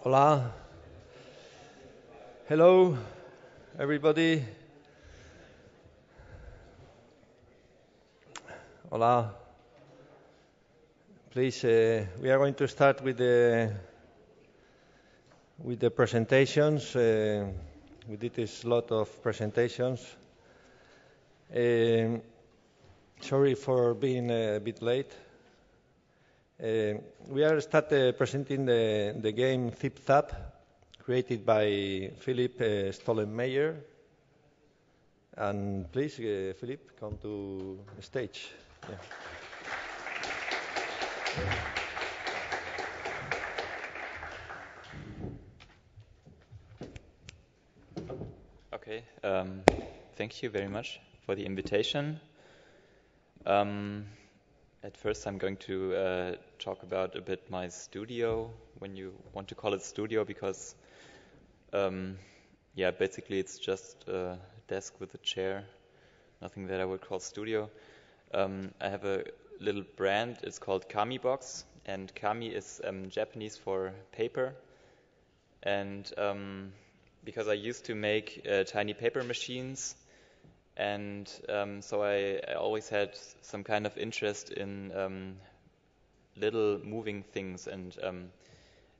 Hola. Hello, everybody. Hola. Please, we are going to start with the presentations. We did a lot of presentations. Sorry for being a bit late. We are presenting the game Zip Zap, created by Philip Stollenmeyer. And please, Philip, come to the stage. Yeah. Okay, thank you very much for the invitation. At first I'm going to talk about a bit my studio, when you want to call it studio, because basically it's just a desk with a chair, nothing that I would call studio. I have a little brand, it's called Kami Box, and Kami is Japanese for paper. And because I used to make tiny paper machines, and so I always had some kind of interest in little moving things, and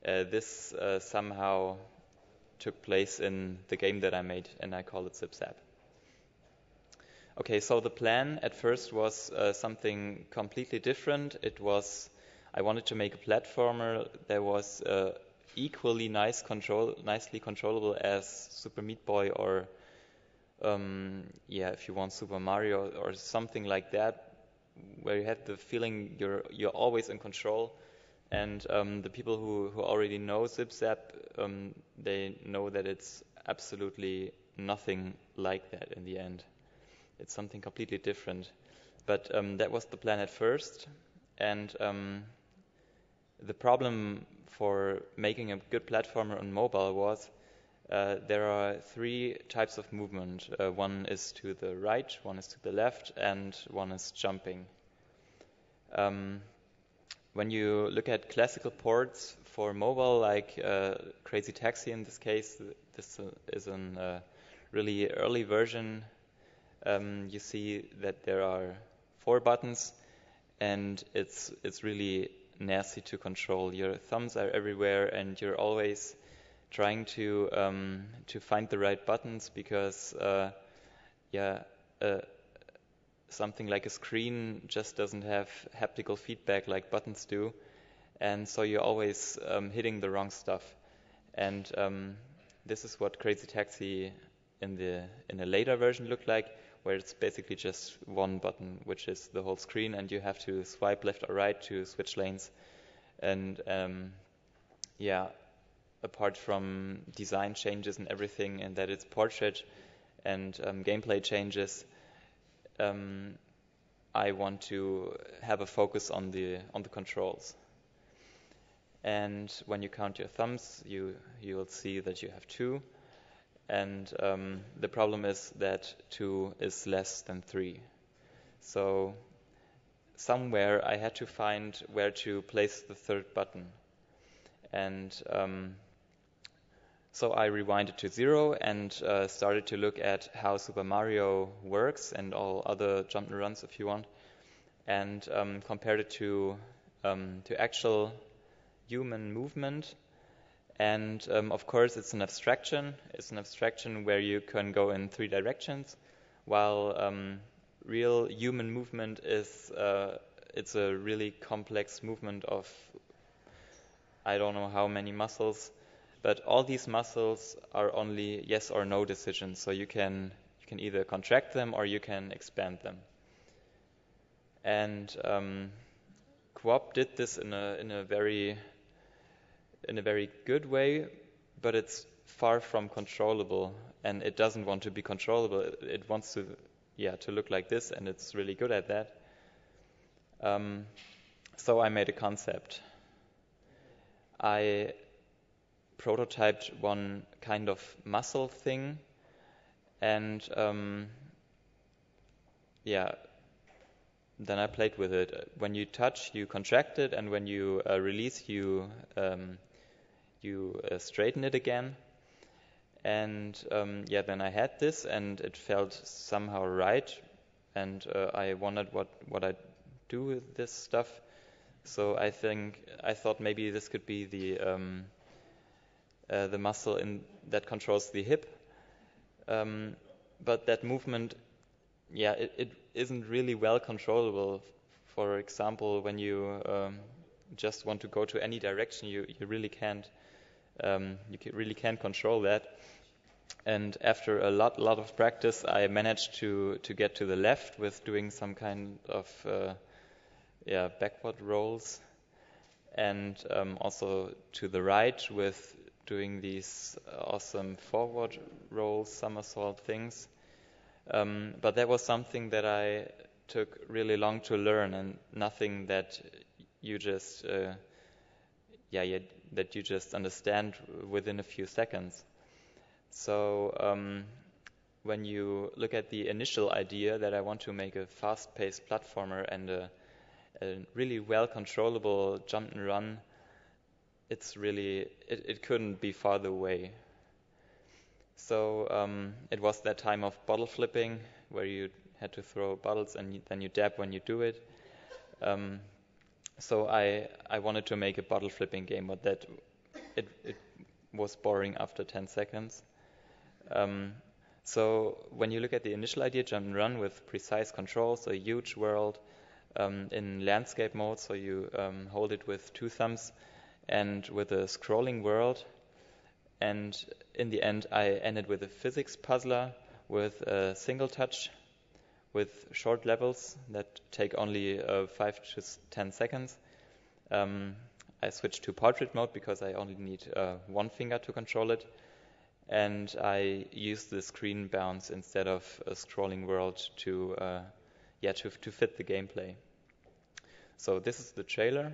this somehow took place in the game that I made, and I call it Zip Zap. Okay, so the plan at first was something completely different. I wanted to make a platformer that was equally nicely controllable as Super Meat Boy, or if you want, Super Mario or something like that, where you have the feeling you're always in control. And the people who already know Zip Zap, they know that it's absolutely nothing like that in the end. It's something completely different. But that was the plan at first, and the problem for making a good platformer on mobile was there are three types of movement. One is to the right, one is to the left, and one is jumping. When you look at classical ports for mobile, like Crazy Taxi in this case, this is a really early version. You see that there are 4 buttons, and it's really nasty to control. Your thumbs are everywhere, and you're always trying to find the right buttons, because something like a screen just doesn't have haptical feedback like buttons do, and so you're always hitting the wrong stuff. And this is what Crazy Taxi in a later version looked like, where it's basically just one button, which is the whole screen, and you have to swipe left or right to switch lanes. And apart from design changes and everything, and that it's portrait and gameplay changes, I want to have a focus on the controls. And when you count your thumbs, you will see that you have 2. And the problem is that 2 is less than 3. So somewhere I had to find where to place the 3rd button. And so I rewinded to 0 and started to look at how Super Mario works, and all other jump and runs if you want, and compared it to actual human movement. And of course it's an abstraction. It's an abstraction where you can go in 3 directions, while real human movement is it's a really complex movement of I don't know how many muscles, but all these muscles are only yes or no decisions. So you can either contract them or you can expand them. And Coop did this in a very good way, but it's far from controllable, and it doesn't want to be controllable. It wants to look like this, and it's really good at that. So I made a concept. I prototyped one kind of muscle thing, and then I played with it. When you touch, you contract it, and when you release, you you straighten it again. And then I had this, and it felt somehow right, and I wondered what I do with this stuff. So I thought maybe this could be the muscle that controls the hip. But that movement, it isn't really well controllable. For example, when you just want to go to any direction, you really can't control that. And after a lot of practice, I managed to get to the left with doing some kind of backward rolls, and also to the right with doing these awesome forward rolls, somersault things. But that was something that I took really long to learn, and nothing that you just that you just understand within a few seconds. So when you look at the initial idea that I want to make a fast-paced platformer and a really well-controllable jump and run, it couldn't be farther away. So it was that time of bottle flipping, where you had to throw bottles and then you dab when you do it. So I wanted to make a bottle flipping game, but that it was boring after 10 seconds. So when you look at the initial idea, jump and run with precise controls, a huge world in landscape mode, so you hold it with 2 thumbs, and with a scrolling world. And in the end, I ended with a physics puzzler with a single touch, with short levels that take only 5 to 10 seconds. I switched to portrait mode because I only need 1 finger to control it. And I used the screen bounce instead of a scrolling world to fit the gameplay. So this is the trailer.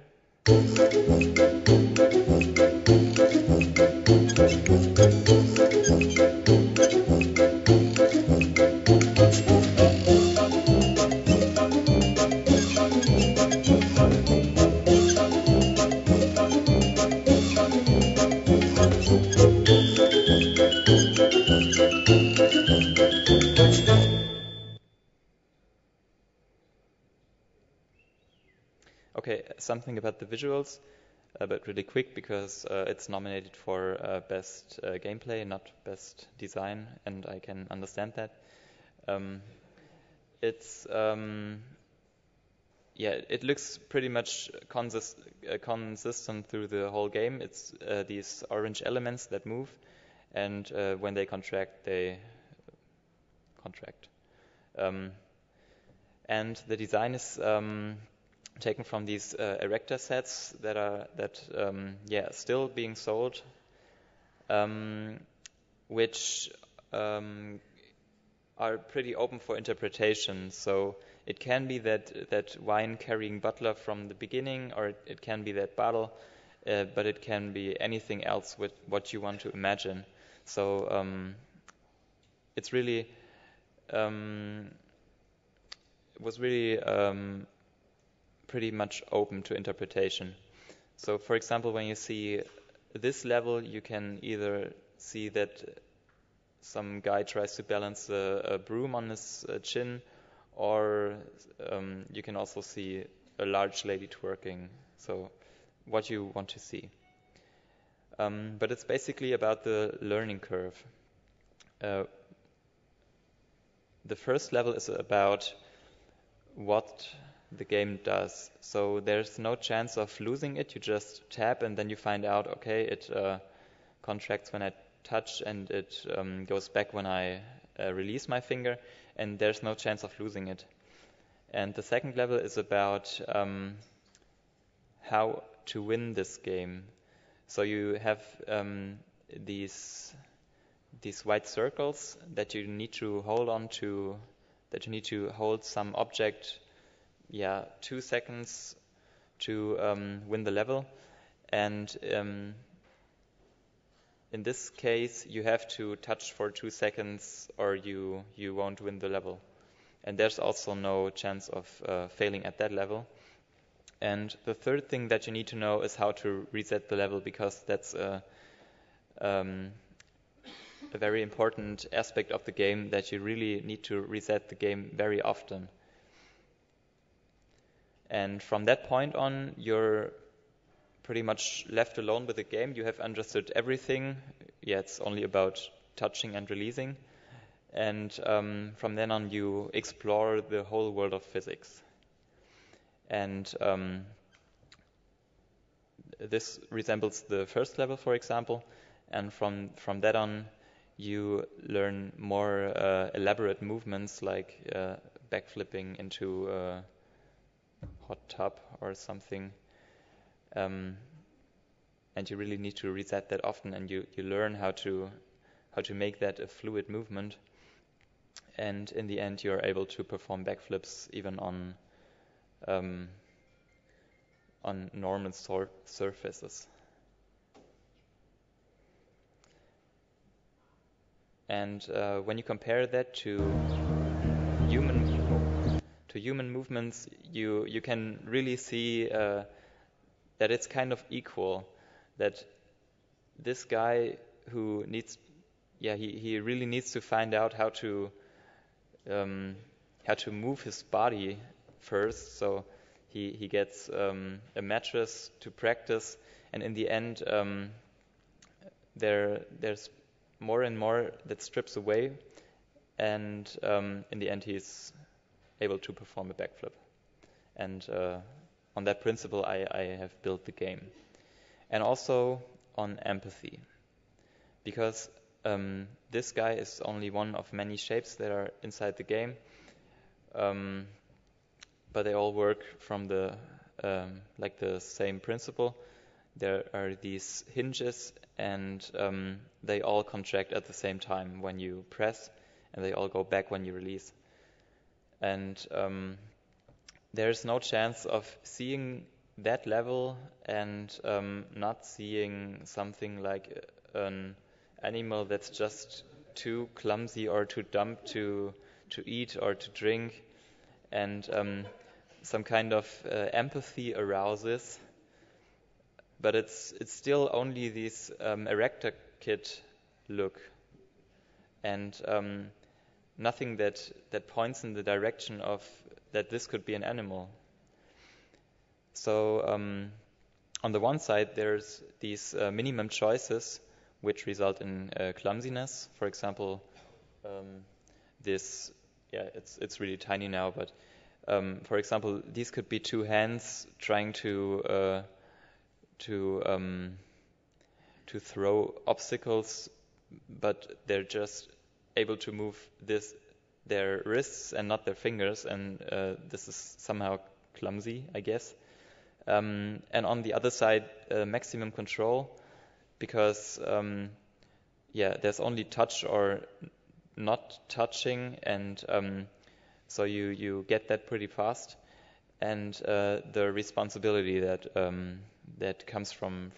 Okay, something about the visuals, but really quick because it's nominated for best gameplay, not best design, and I can understand that. It looks pretty much consistent through the whole game. It's these orange elements that move, and when they contract, they contract. And the design is taken from these erector sets that are still being sold, which are pretty open for interpretation. So it can be that wine carrying butler from the beginning, or it can be that bottle, but it can be anything else with what you want to imagine. So it's really was really pretty much open to interpretation. So for example, when you see this level, you can either see that some guy tries to balance a broom on his chin, or you can also see a large lady twerking, so what you want to see. But it's basically about the learning curve. The first level is about what the game does. So there's no chance of losing it. You just tap and then you find out, okay, it contracts when I touch and it goes back when I release my finger, and there's no chance of losing it. And the second level is about how to win this game. So you have these white circles that you need to hold on to, that you need to hold some object 2 seconds to win the level. And in this case, you have to touch for 2 seconds or you won't win the level. And there's also no chance of failing at that level. And the third thing that you need to know is how to reset the level, because that's a very important aspect of the game that you really need to reset the game very often. And from that point on, you're pretty much left alone with the game. You have understood everything. Yeah, it's only about touching and releasing. And from then on, you explore the whole world of physics. And this resembles the first level, for example. And from that on, you learn more elaborate movements like backflipping into a hot tub or something. And you really need to reset that often, and you learn how to make that a fluid movement. And in the end, you're able to perform backflips even on normal surfaces. And when you compare that to human movements, you can really see that it's kind of equal. That this guy who needs, he really needs to find out how to move his body first. So he gets a mattress to practice, and in the end, there's more and more that strips away, and in the end, he's able to perform a backflip. And on that principle, I have built the game. And also on empathy, because this guy is only one of many shapes that are inside the game, but they all work from the same principle. There are these hinges, and they all contract at the same time when you press, and they all go back when you release. And there's no chance of seeing that level and not seeing something like an animal that's just too clumsy or too dumb to eat or to drink, and some kind of empathy arouses. But it's still only this erector kit look, and nothing that points in the direction of that this could be an animal. So on the one side, there's these minimum choices which result in clumsiness. For example, it's really tiny now, but for example, these could be two hands trying to throw obstacles, but they're just able to move their wrists and not their fingers, and this is somehow clumsy, I guess. And on the other side, maximum control, because there's only touch or not touching, and so you get that pretty fast, and the responsibility that comes from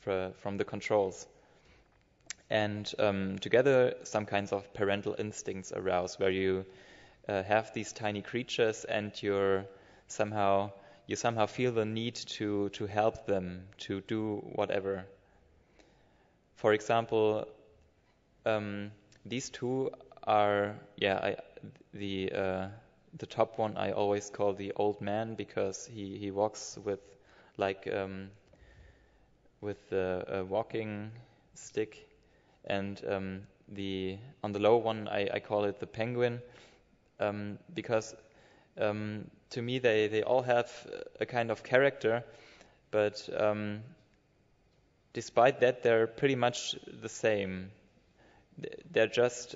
the controls. And together, some kinds of parental instincts arouse, where you have these tiny creatures, and you somehow feel the need to help them to do whatever. For example, these two are the top one I always call the old man, because he walks with a walking stick, and on the low one I call it the penguin, because to me they all have a kind of character, but despite that they're pretty much the same. They're just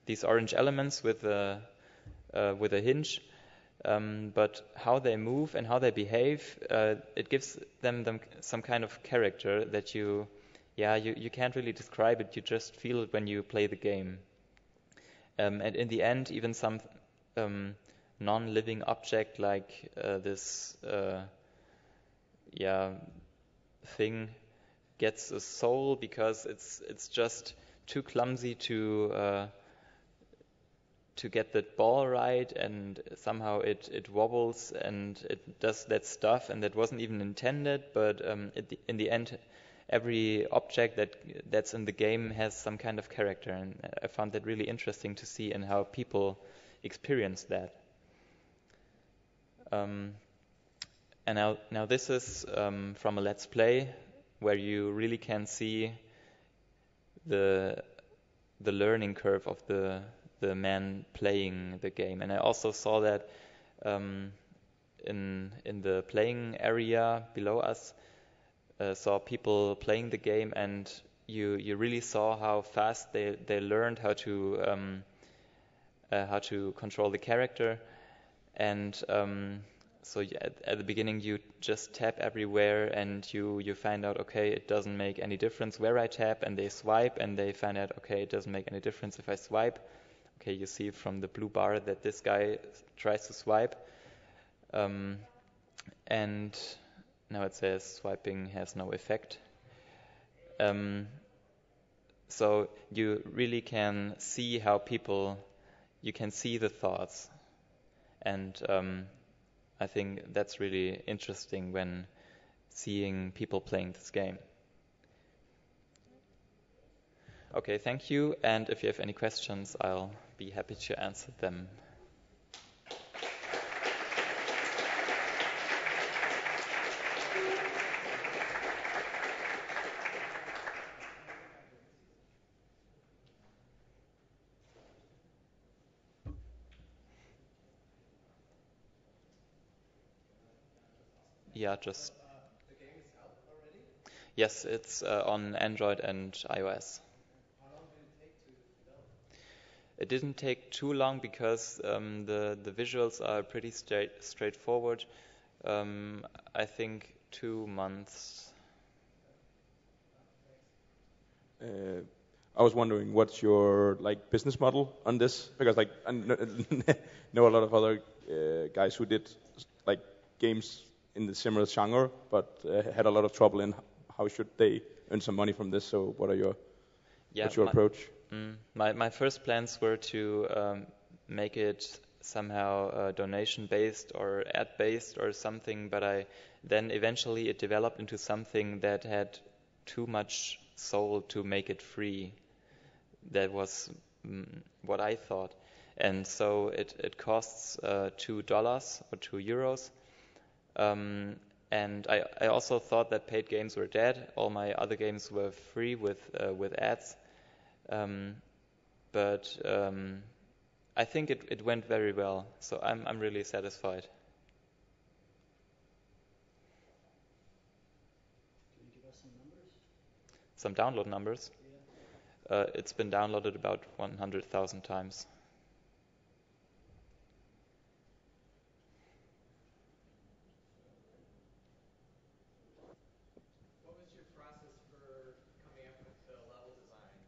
these orange elements with a hinge, but how they move and how they behave, it gives them some kind of character that you can't really describe it. You just feel it when you play the game. And in the end, even some non-living object like this thing gets a soul, because it's just too clumsy to get that ball right, and somehow it wobbles and it does that stuff, and that wasn't even intended, but in the end every object that's in the game has some kind of character, and I found that really interesting to see and how people experience that. And now this is from a Let's Play where you really can see the learning curve of the man playing the game. And I also saw that in the playing area below us, saw people playing the game, and you really saw how fast they learned how to control the character. And so at the beginning you just tap everywhere, and you find out, okay, it doesn't make any difference where I tap, and they swipe, and they find out, okay, it doesn't make any difference if I swipe. Okay, you see from the blue bar that this guy tries to swipe, and now it says swiping has no effect. So you really can see how you can see the thoughts, and I think that's really interesting when seeing people playing this game. Okay, thank you, and if you have any questions, I'll be happy to answer them. Yeah, just... The game is out already? Yes, it's on Android and iOS. How long did it take to develop? It didn't take too long because the visuals are pretty straightforward. I think 2 months. I was wondering, what's your business model on this? Because I know a lot of other guys who did games in the similar genre, but had a lot of trouble in how should they earn some money from this. So what's your approach? My first plans were to make it somehow donation-based or ad-based or something, but then eventually it developed into something that had too much soul to make it free. That was what I thought. And so it costs $2 or €2. And I also thought that paid games were dead. All my other games were free with ads. But I think it went very well. So I'm really satisfied. Can you give us some numbers? Some download numbers? Yeah. It's been downloaded about 100,000 times. What was your process for coming up with the level designs?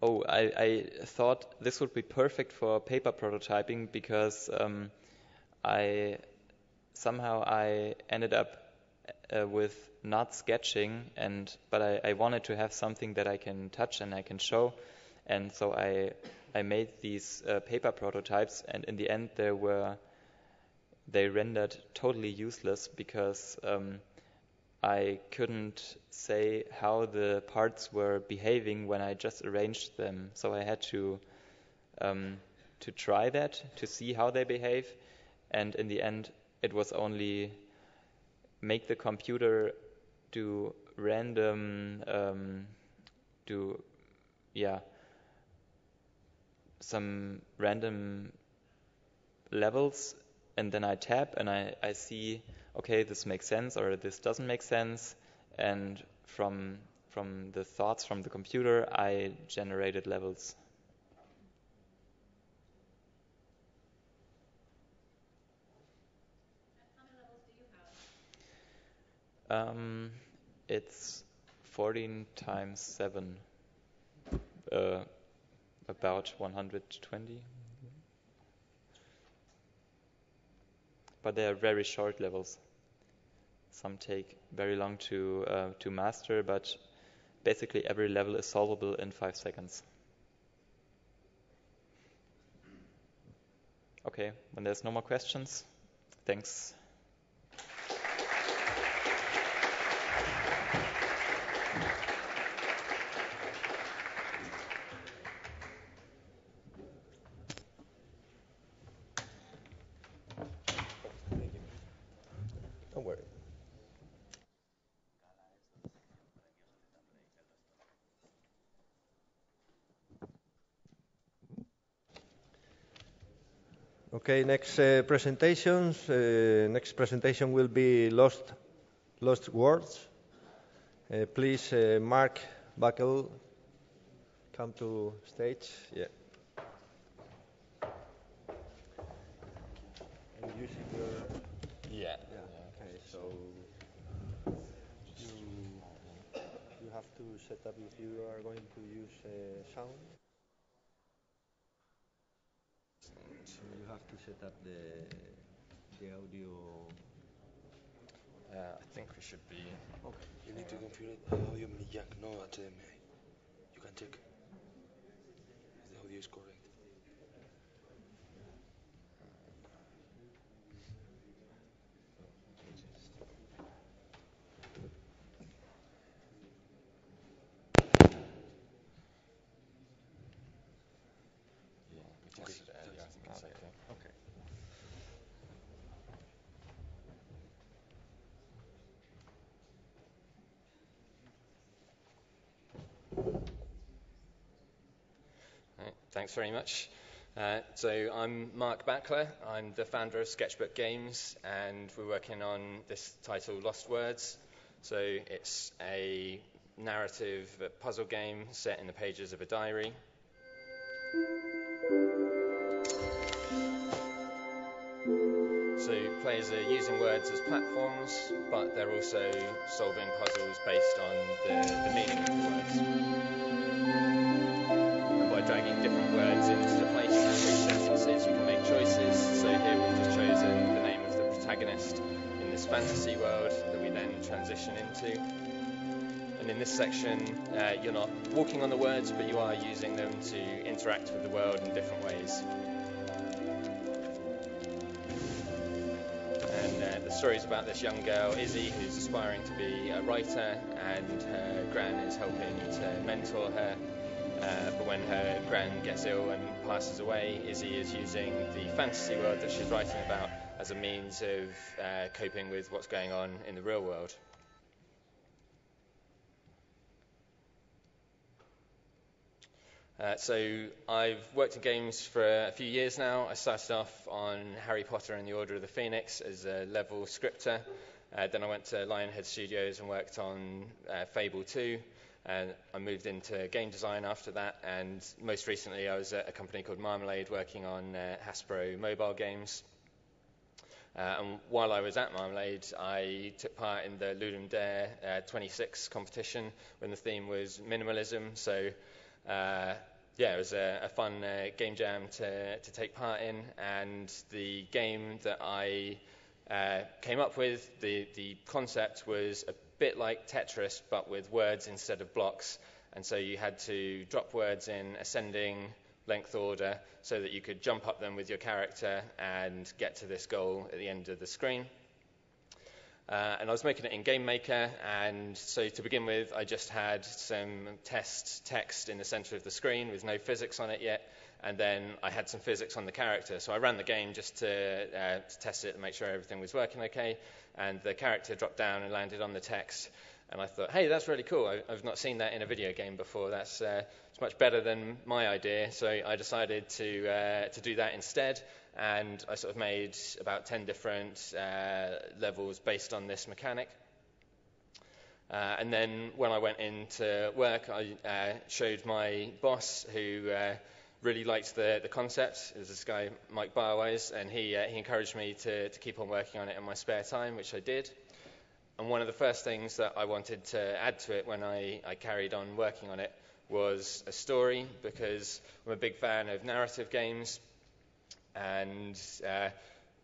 Oh, I thought this would be perfect for paper prototyping because I ended up with not sketching, but I wanted to have something that I can touch and I can show, and so I made these paper prototypes, and in the end they rendered totally useless because I couldn't say how the parts were behaving when I just arranged them. So I had to try that to see how they behave, and in the end it was only make the computer do some random levels, and then I tap and I see, okay, this makes sense or this doesn't make sense, and from the thoughts from the computer I generated levels. How many levels do you have? It's 14 times 7, about 120. But they are very short levels. Some take very long to master, but basically every level is solvable in 5 seconds. Okay, when there's no more questions, thanks. Okay, next presentations. Next presentation will be Lost Words. Please, Mark Buckle, come to stage. Yeah. And using your... Yeah. Okay, so you have to set up if you are going to use sound. So you have to set up the audio. I think we should be. Okay. You need to configure audio mini jack, no HDMI. You can check if the audio is correct. Yeah, we tested it earlier. I think it's okay. Okay. Right, thanks very much. So I'm Mark Backler. I'm the founder of Sketchbook Games, and we're working on this title, Lost Words. So it's a narrative puzzle game set in the pages of a diary. So players are using words as platforms, but they're also solving puzzles based on the meaning of the words. And by dragging different words into the place and sentences, you can make choices. So here we've just chosen the name of the protagonist in this fantasy world that we then transition into. And in this section, you're not walking on the words, but you are using them to interact with the world in different ways. And the story is about this young girl, Izzy, who's aspiring to be a writer, and her gran is helping to mentor her. But when her gran gets ill and passes away, Izzy is using the fantasy world that she's writing about as a means of coping with what's going on in the real world. So I've worked in games for a few years now. I started off on Harry Potter and the Order of the Phoenix as a level scripter. Then I went to Lionhead Studios and worked on Fable 2. And I moved into game design after that. And most recently I was at a company called Marmalade working on Hasbro mobile games. And while I was at Marmalade, I took part in the Ludum Dare 26 competition when the theme was minimalism. So it was a fun game jam to take part in, and the game that I came up with, the concept was a bit like Tetris, but with words instead of blocks, and so you had to drop words in ascending length order so that you could jump up them with your character and get to this goal at the end of the screen. And I was making it in Game Maker, and so to begin with, I just had some test text in the center of the screen with no physics on it yet, and then I had some physics on the character. So I ran the game just to test it and make sure everything was working okay, and the character dropped down and landed on the text, and I thought, hey, that's really cool. I've not seen that in a video game before. It's much better than my idea, so I decided to do that instead. And I sort of made about 10 different levels based on this mechanic. And then when I went into work, I showed my boss, who really liked the concept. It was this guy, Mike Barwise, and he encouraged me to keep on working on it in my spare time, which I did. And one of the first things that I wanted to add to it when I carried on working on it was a story, because I'm a big fan of narrative games. And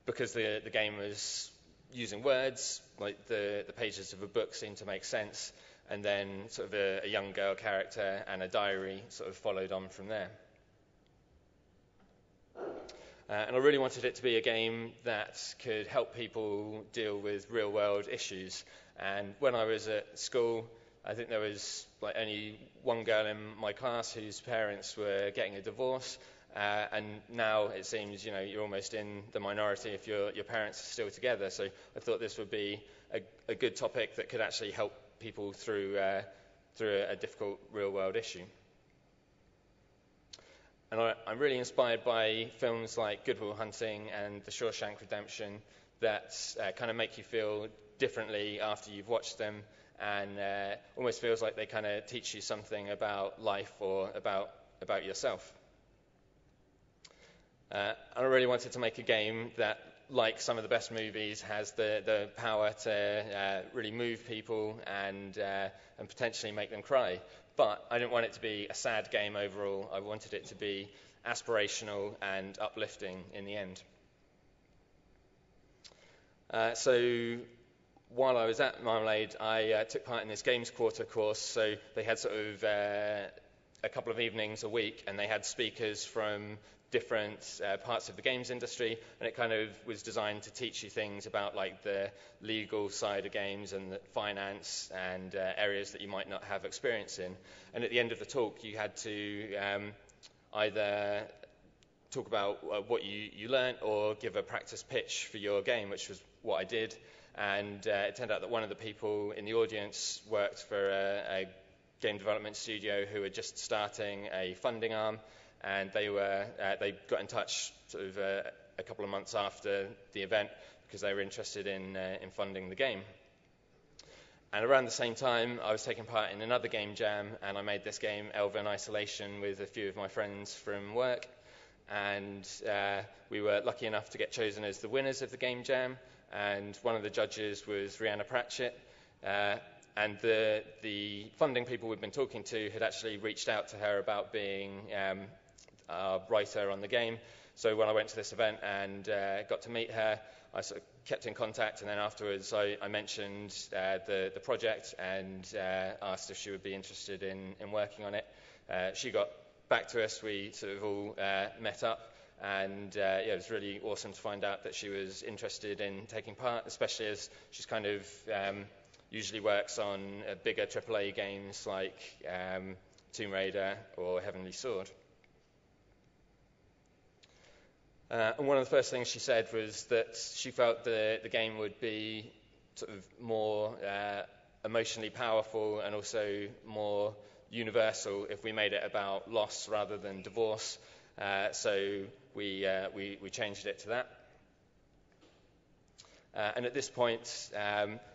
because the game was using words, like the pages of a book seemed to make sense, and then sort of a young girl character and a diary sort of followed on from there. And I really wanted it to be a game that could help people deal with real-world issues. And when I was at school, I think there was like only one girl in my class whose parents were getting a divorce. And now it seems, you're almost in the minority if your parents are still together. So I thought this would be a good topic that could actually help people through a difficult real-world issue. And I'm really inspired by films like Good Will Hunting and The Shawshank Redemption that kind of make you feel differently after you've watched them, and almost feels like they kind of teach you something about life or about yourself. I really wanted to make a game that, like some of the best movies, has the power to really move people and potentially make them cry. But I didn't want it to be a sad game overall. I wanted it to be aspirational and uplifting in the end. So while I was at Marmalade, I took part in this Games Quarter course. So they had sort of a couple of evenings a week, and they had speakers from different parts of the games industry, and it kind of was designed to teach you things about like the legal side of games and the finance and areas that you might not have experience in. And at the end of the talk, you had to either talk about what you learnt or give a practice pitch for your game, which was what I did. And it turned out that one of the people in the audience worked for a game development studio who were just starting a funding arm, and they got in touch sort of a couple of months after the event because they were interested in funding the game. And around the same time, I was taking part in another game jam, and I made this game, Elven Isolation, with a few of my friends from work. And we were lucky enough to get chosen as the winners of the game jam. And one of the judges was Rhianna Pratchett. And the funding people we'd been talking to had actually reached out to her about being a writer on the game. So when I went to this event and got to meet her, I sort of kept in contact, and then afterwards I mentioned the project and asked if she would be interested in working on it. She got back to us, we sort of all met up, and it was really awesome to find out that she was interested in taking part, especially as she's kind of usually works on bigger AAA games like Tomb Raider or Heavenly Sword. And one of the first things she said was that she felt the game would be sort of more emotionally powerful and also more universal if we made it about loss rather than divorce. So we changed it to that. And at this point,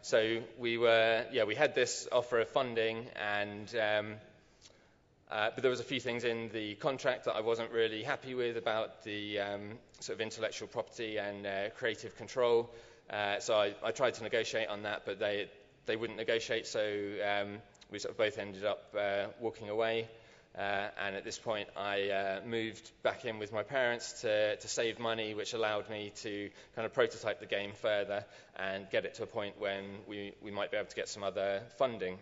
so we had this offer of funding, and but there was a few things in the contract that I wasn't really happy with about the sort of intellectual property and creative control. So I tried to negotiate on that, but they wouldn't negotiate. So we sort of both ended up walking away. And at this point, I moved back in with my parents to save money, which allowed me to kind of prototype the game further and get it to a point when we might be able to get some other funding.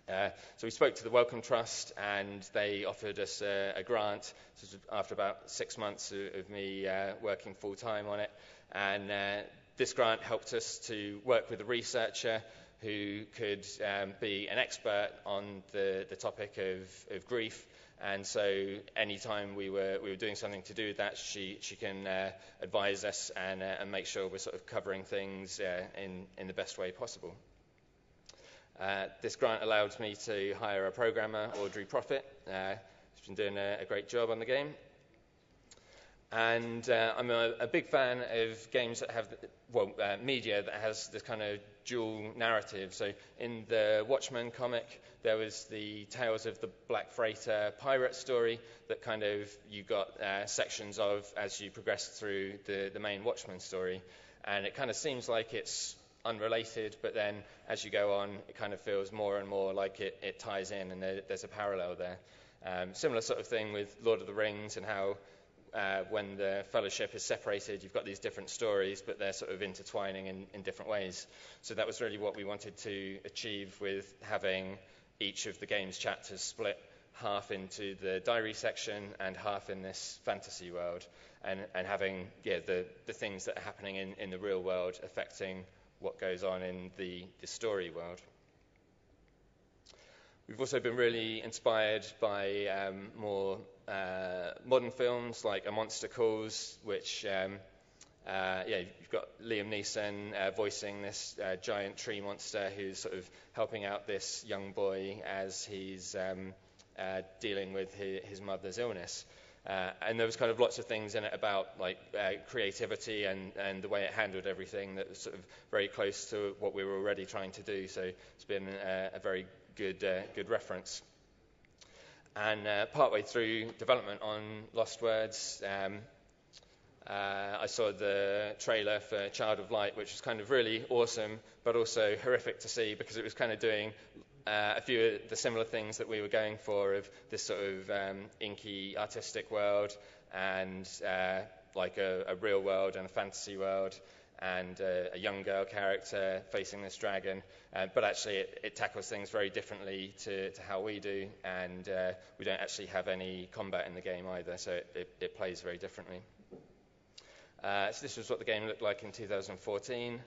So we spoke to the Wellcome Trust, and they offered us a grant after about 6 months of me working full-time on it. And this grant helped us to work with a researcher who could be an expert on the topic of grief. And so anytime we were doing something to do with that, she can advise us and make sure we're sort of covering things in the best way possible. This grant allowed me to hire a programmer, Audrey Profit. She's been doing a great job on the game. And I'm a big fan of games that have, media that has this kind of dual narrative. So in the Watchmen comic, there was the Tales of the Black Freighter pirate story that kind of you got sections of as you progressed through the main Watchmen story. And it kind of seems like it's unrelated, but then as you go on, it kind of feels more and more like it ties in, and there's a parallel there. Similar sort of thing with Lord of the Rings, and how when the Fellowship is separated, you've got these different stories, but they're sort of intertwining in different ways. So that was really what we wanted to achieve with having each of the game's chapters split half into the diary section and half in this fantasy world, and having the things that are happening in the real world affecting what goes on in the story world. We've also been really inspired by more modern films like A Monster Calls, which you've got Liam Neeson voicing this giant tree monster who's sort of helping out this young boy as he's dealing with his mother's illness. And there was kind of lots of things in it about like creativity and the way it handled everything that was sort of very close to what we were already trying to do. So it's been a very good reference. And partway through development on Lost Words, I saw the trailer for Child of Light, which was kind of really awesome, but also horrific to see because it was kind of doing a few of the similar things that we were going for, of this sort of inky artistic world and like a real world and a fantasy world and a young girl character facing this dragon. But actually it tackles things very differently to how we do, and we don't actually have any combat in the game either, so it plays very differently. So this was what the game looked like in 2014.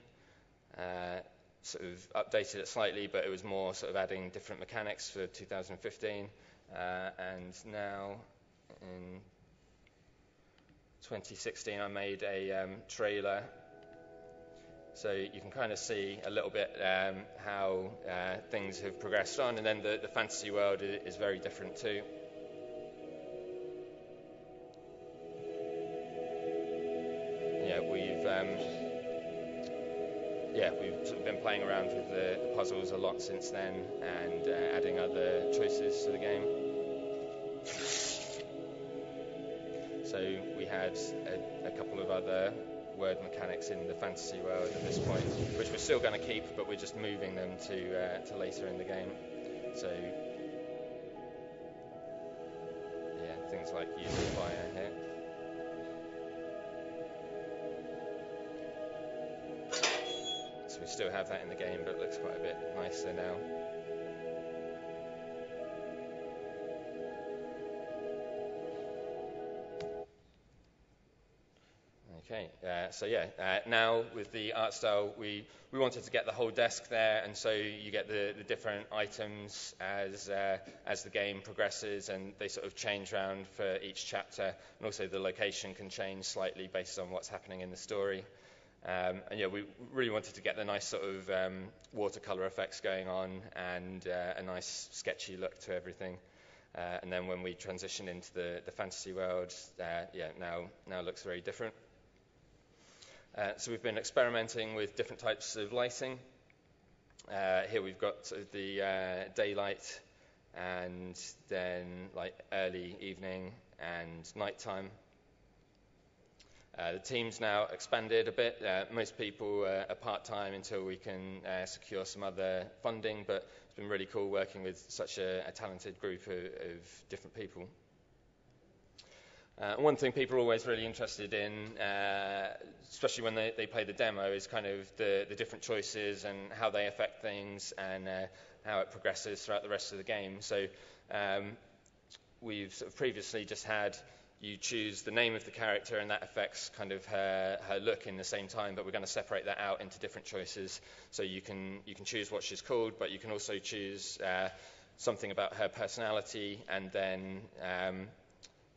Sort of updated it slightly, but it was more sort of adding different mechanics for 2015. And now in 2016 I made a trailer, so you can kind of see a little bit how things have progressed on, and then the fantasy world is very different too. We've sort of been playing around with the puzzles a lot since then, and adding other choices to the game. So we had a couple of other word mechanics in the fantasy world at this point, which we're still going to keep, but we're just moving them to later in the game. So things like using fire here. We still have that in the game, but it looks quite a bit nicer now. Okay, now with the art style, we wanted to get the whole desk there, and so you get the different items as the game progresses, and they sort of change around for each chapter, and also the location can change slightly based on what's happening in the story. We really wanted to get the nice sort of watercolor effects going on, and a nice sketchy look to everything. And then when we transition into the fantasy world, now looks very different. So we've been experimenting with different types of lighting. Here we've got sort of the daylight, and then like early evening and nighttime. The team's now expanded a bit. Most people are part-time until we can secure some other funding, but it's been really cool working with such a talented group of different people. One thing people are always really interested in, especially when they play the demo, is kind of the different choices and how they affect things, and how it progresses throughout the rest of the game. So we've sort of previously just had you choose the name of the character, and that affects kind of her look in the same time, but we're going to separate that out into different choices. So you can choose what she's called, but you can also choose something about her personality, and then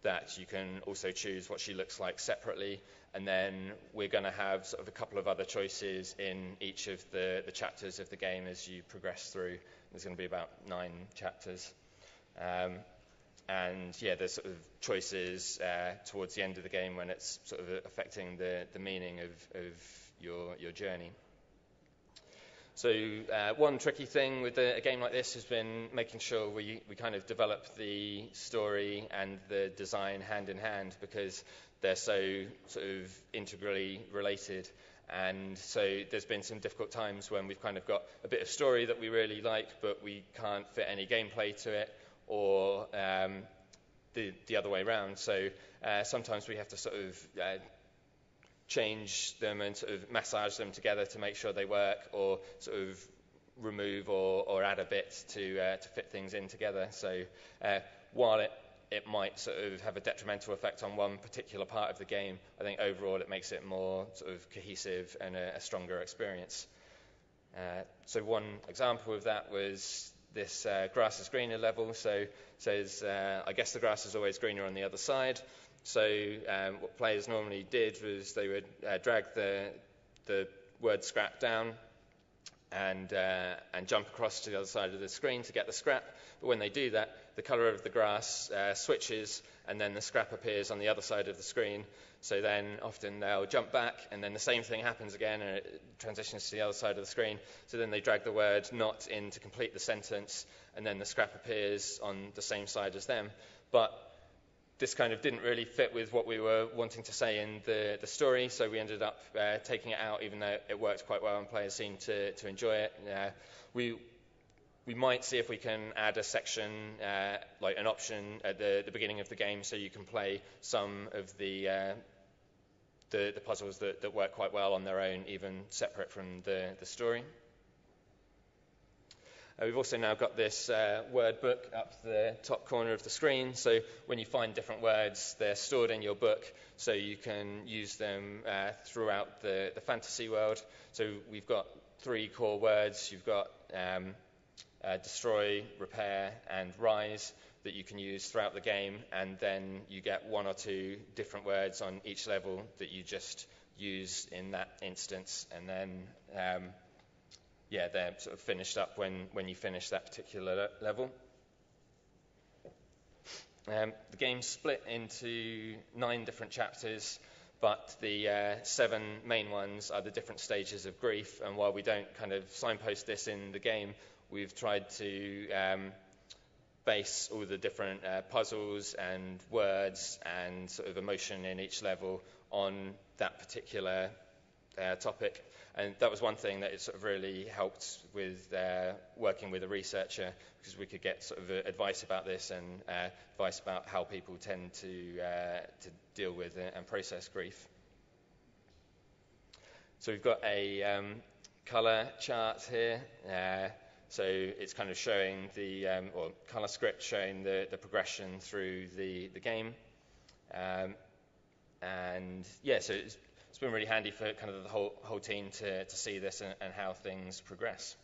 that you can also choose what she looks like separately. And then we're going to have sort of a couple of other choices in each of the chapters of the game as you progress through. There's going to be about 9 chapters. There's sort of choices towards the end of the game when it's sort of affecting the meaning of your journey. So one tricky thing with a game like this has been making sure we kind of develop the story and the design hand in hand, because they're so sort of integrally related. And so there's been some difficult times when we've kind of got a bit of story that we really like, but we can't fit any gameplay to it, or the other way around. So sometimes we have to sort of change them and sort of massage them together to make sure they work, or sort of remove or add a bit to fit things in together. So while it might sort of have a detrimental effect on one particular part of the game, I think overall it makes it more sort of cohesive and a stronger experience. So one example of that was this grass is greener level. So it says, I guess the grass is always greener on the other side. So what players normally did was they would drag the word scrap down, and jump across to the other side of the screen to get the scrap. But when they do that, the color of the grass switches, and then the scrap appears on the other side of the screen. So then often they'll jump back, and then the same thing happens again, and it transitions to the other side of the screen. So then they drag the word not in to complete the sentence, and then the scrap appears on the same side as them. But this kind of didn't really fit with what we were wanting to say in the story, so we ended up taking it out, even though it worked quite well and players seemed to enjoy it. We might see if we can add a section, like an option at the beginning of the game, so you can play some of the puzzles that work quite well on their own, even separate from the story. We've also now got this word book up the top corner of the screen, so when you find different words, they're stored in your book, so you can use them throughout the fantasy world. So we've got 3 core words. You've got destroy, repair, and rise that you can use throughout the game, and then you get 1 or 2 different words on each level that you just use in that instance, and then they're sort of finished up when you finish that particular level. The game's split into 9 different chapters, but the 7 main ones are the different stages of grief, and while we don't kind of signpost this in the game, we've tried to base all the different puzzles and words and sort of emotion in each level on that particular topic. And that was one thing that it sort of really helped with working with a researcher, because we could get sort of advice about this and advice about how people tend to deal with and process grief. So we've got a color chart here. So it's kind of showing or color script showing the progression through the game. So it's been really handy for kind of the whole team to see this and how things progress.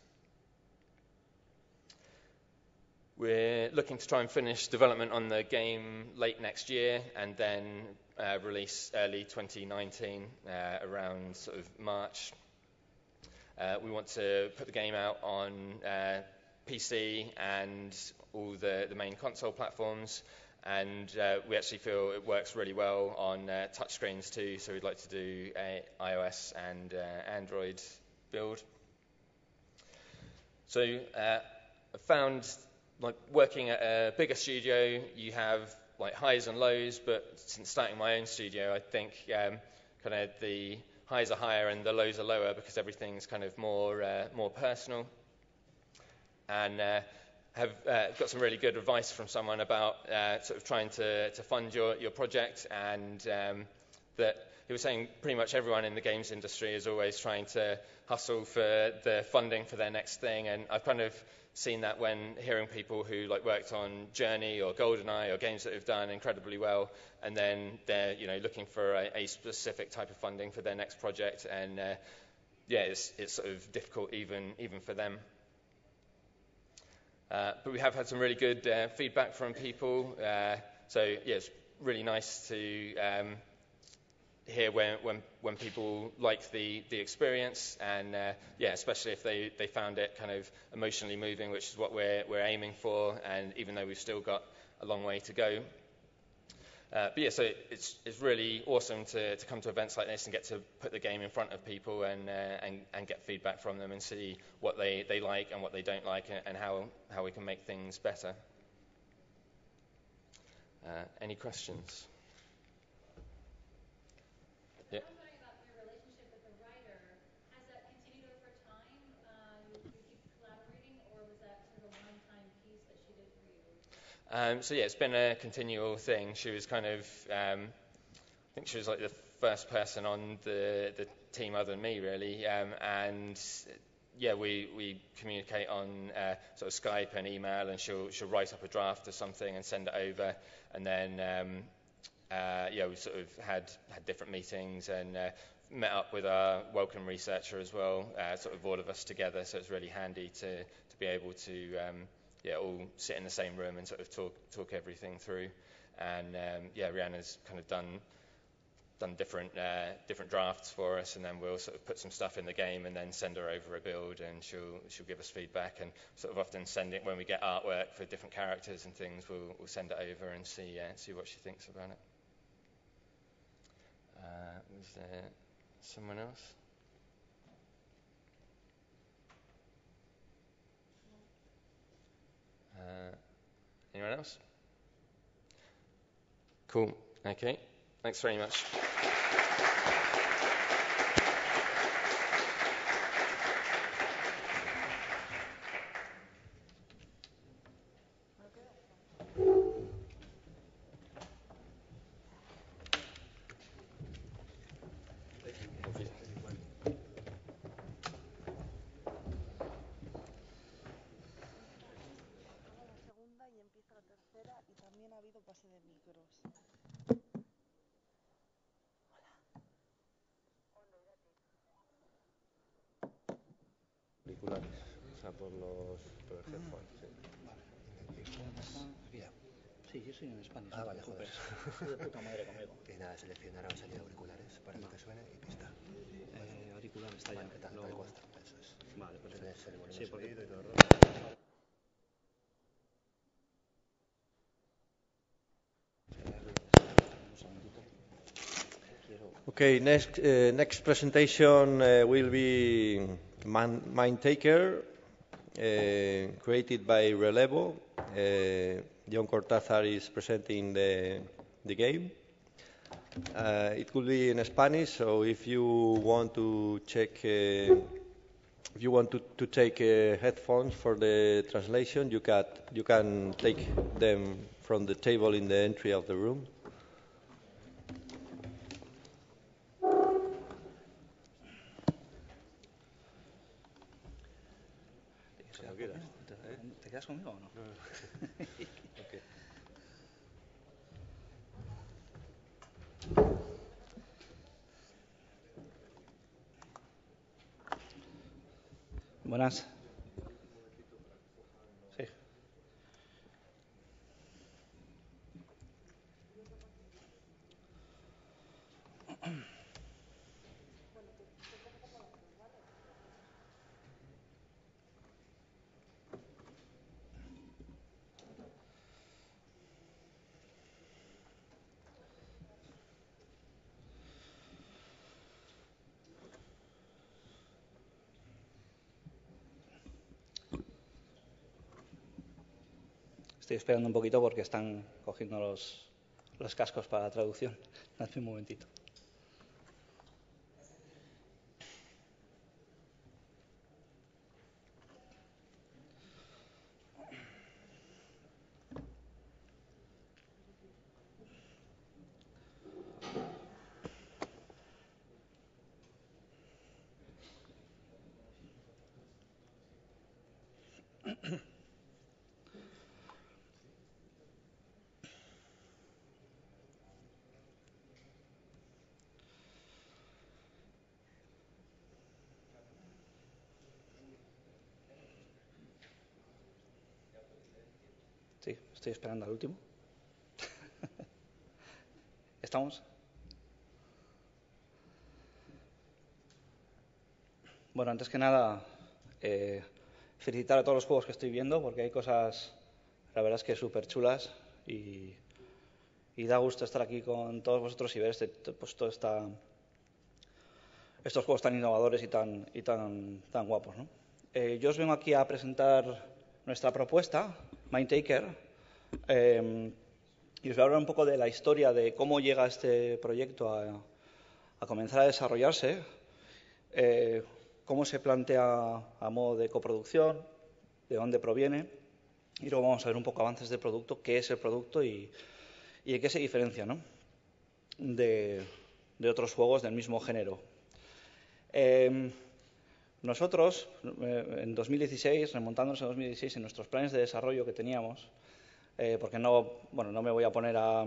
We're looking to try and finish development on the game late next year, and then release early 2019, around sort of March. We want to put the game out on PC and all the main console platforms, and we actually feel it works really well on touchscreens too, so we'd like to do a iOS and Android build. So I found, like, working at a bigger studio, you have like highs and lows, but since starting my own studio, I think kind of the highs are higher and the lows are lower, because everything's kind of more personal. And have got some really good advice from someone about sort of trying to fund your project, and that he was saying pretty much everyone in the games industry is always trying to hustle for the funding for their next thing, and I've kind of seen that when hearing people who like worked on Journey or GoldenEye or games that have done incredibly well, and then they're looking for a specific type of funding for their next project, and it's sort of difficult even for them. But we have had some really good feedback from people, so it's really nice to hear when people like the experience, and especially if they found it kind of emotionally moving, which is what we're aiming for, and even though we've still got a long way to go. So it's really awesome to come to events like this and get to put the game in front of people and get feedback from them and see what they like and what they don't like, and how we can make things better. Any questions? Yeah. I was wondering about your relationship with the writer. Has that continued over time? You keep collaborating, or was that sort of a one-time piece that she did for you? It's been a continual thing. She was kind of, I think she was like the first person on the team other than me, really. We communicate on sort of Skype and email, and she'll write up a draft or something and send it over, and then we sort of had different meetings and met up with our welcome researcher as well, sort of all of us together. So it's really handy to be able to all sit in the same room and sort of talk everything through. And Rhianna's kind of done done different drafts for us, and then we'll sort of put some stuff in the game and then send her over a build, and she'll give us feedback, and sort of often send it when we get artwork for different characters and things. We'll send it over and see what she thinks about it. Was there someone else? Anyone else? Cool. Okay. Thanks very much. Pase de micros. Auriculares, o sea, por los headphones, sí. Vale. Mira. Sí, yo soy en España. Ah, vale, joder. De puta madre conmigo. Y nada, seleccionar ahora salir auriculares para que te suene y pista. Auricular está ya. Vale, tal cual está, eso es. Vale, pues Tienes el volumen sí, porque... subido y todo el rollo. Okay, next presentation will be Mind Taker, created by Relevo. John Cortázar is presenting the game. It will be in Spanish, so if you want to check, if you want to take headphones for the translation, you can take them from the table in the entry of the room. ¿Te quedas conmigo o no? Okay. Buenas. Sí. Estoy esperando un poquito porque están cogiendo los cascos para la traducción. Hace un momentito. Sí, estoy esperando al último. ¿Estamos? Bueno, antes que nada, felicitar a todos los juegos que estoy viendo porque hay cosas, la verdad es que súper chulas y da gusto estar aquí con todos vosotros y ver pues estos juegos tan innovadores y tan guapos, ¿no? Yo os vengo aquí a presentar nuestra propuesta, Mind Taker, y os voy a hablar un poco de la historia de cómo llega este proyecto a comenzar a desarrollarse, cómo se plantea a modo de coproducción, de dónde proviene, y luego vamos a ver un poco avances del producto, qué es el producto y en qué se diferencia, ¿no?, de otros juegos del mismo género. Nosotros, en 2016, remontándonos a 2016, en nuestros planes de desarrollo que teníamos, porque no me voy a poner a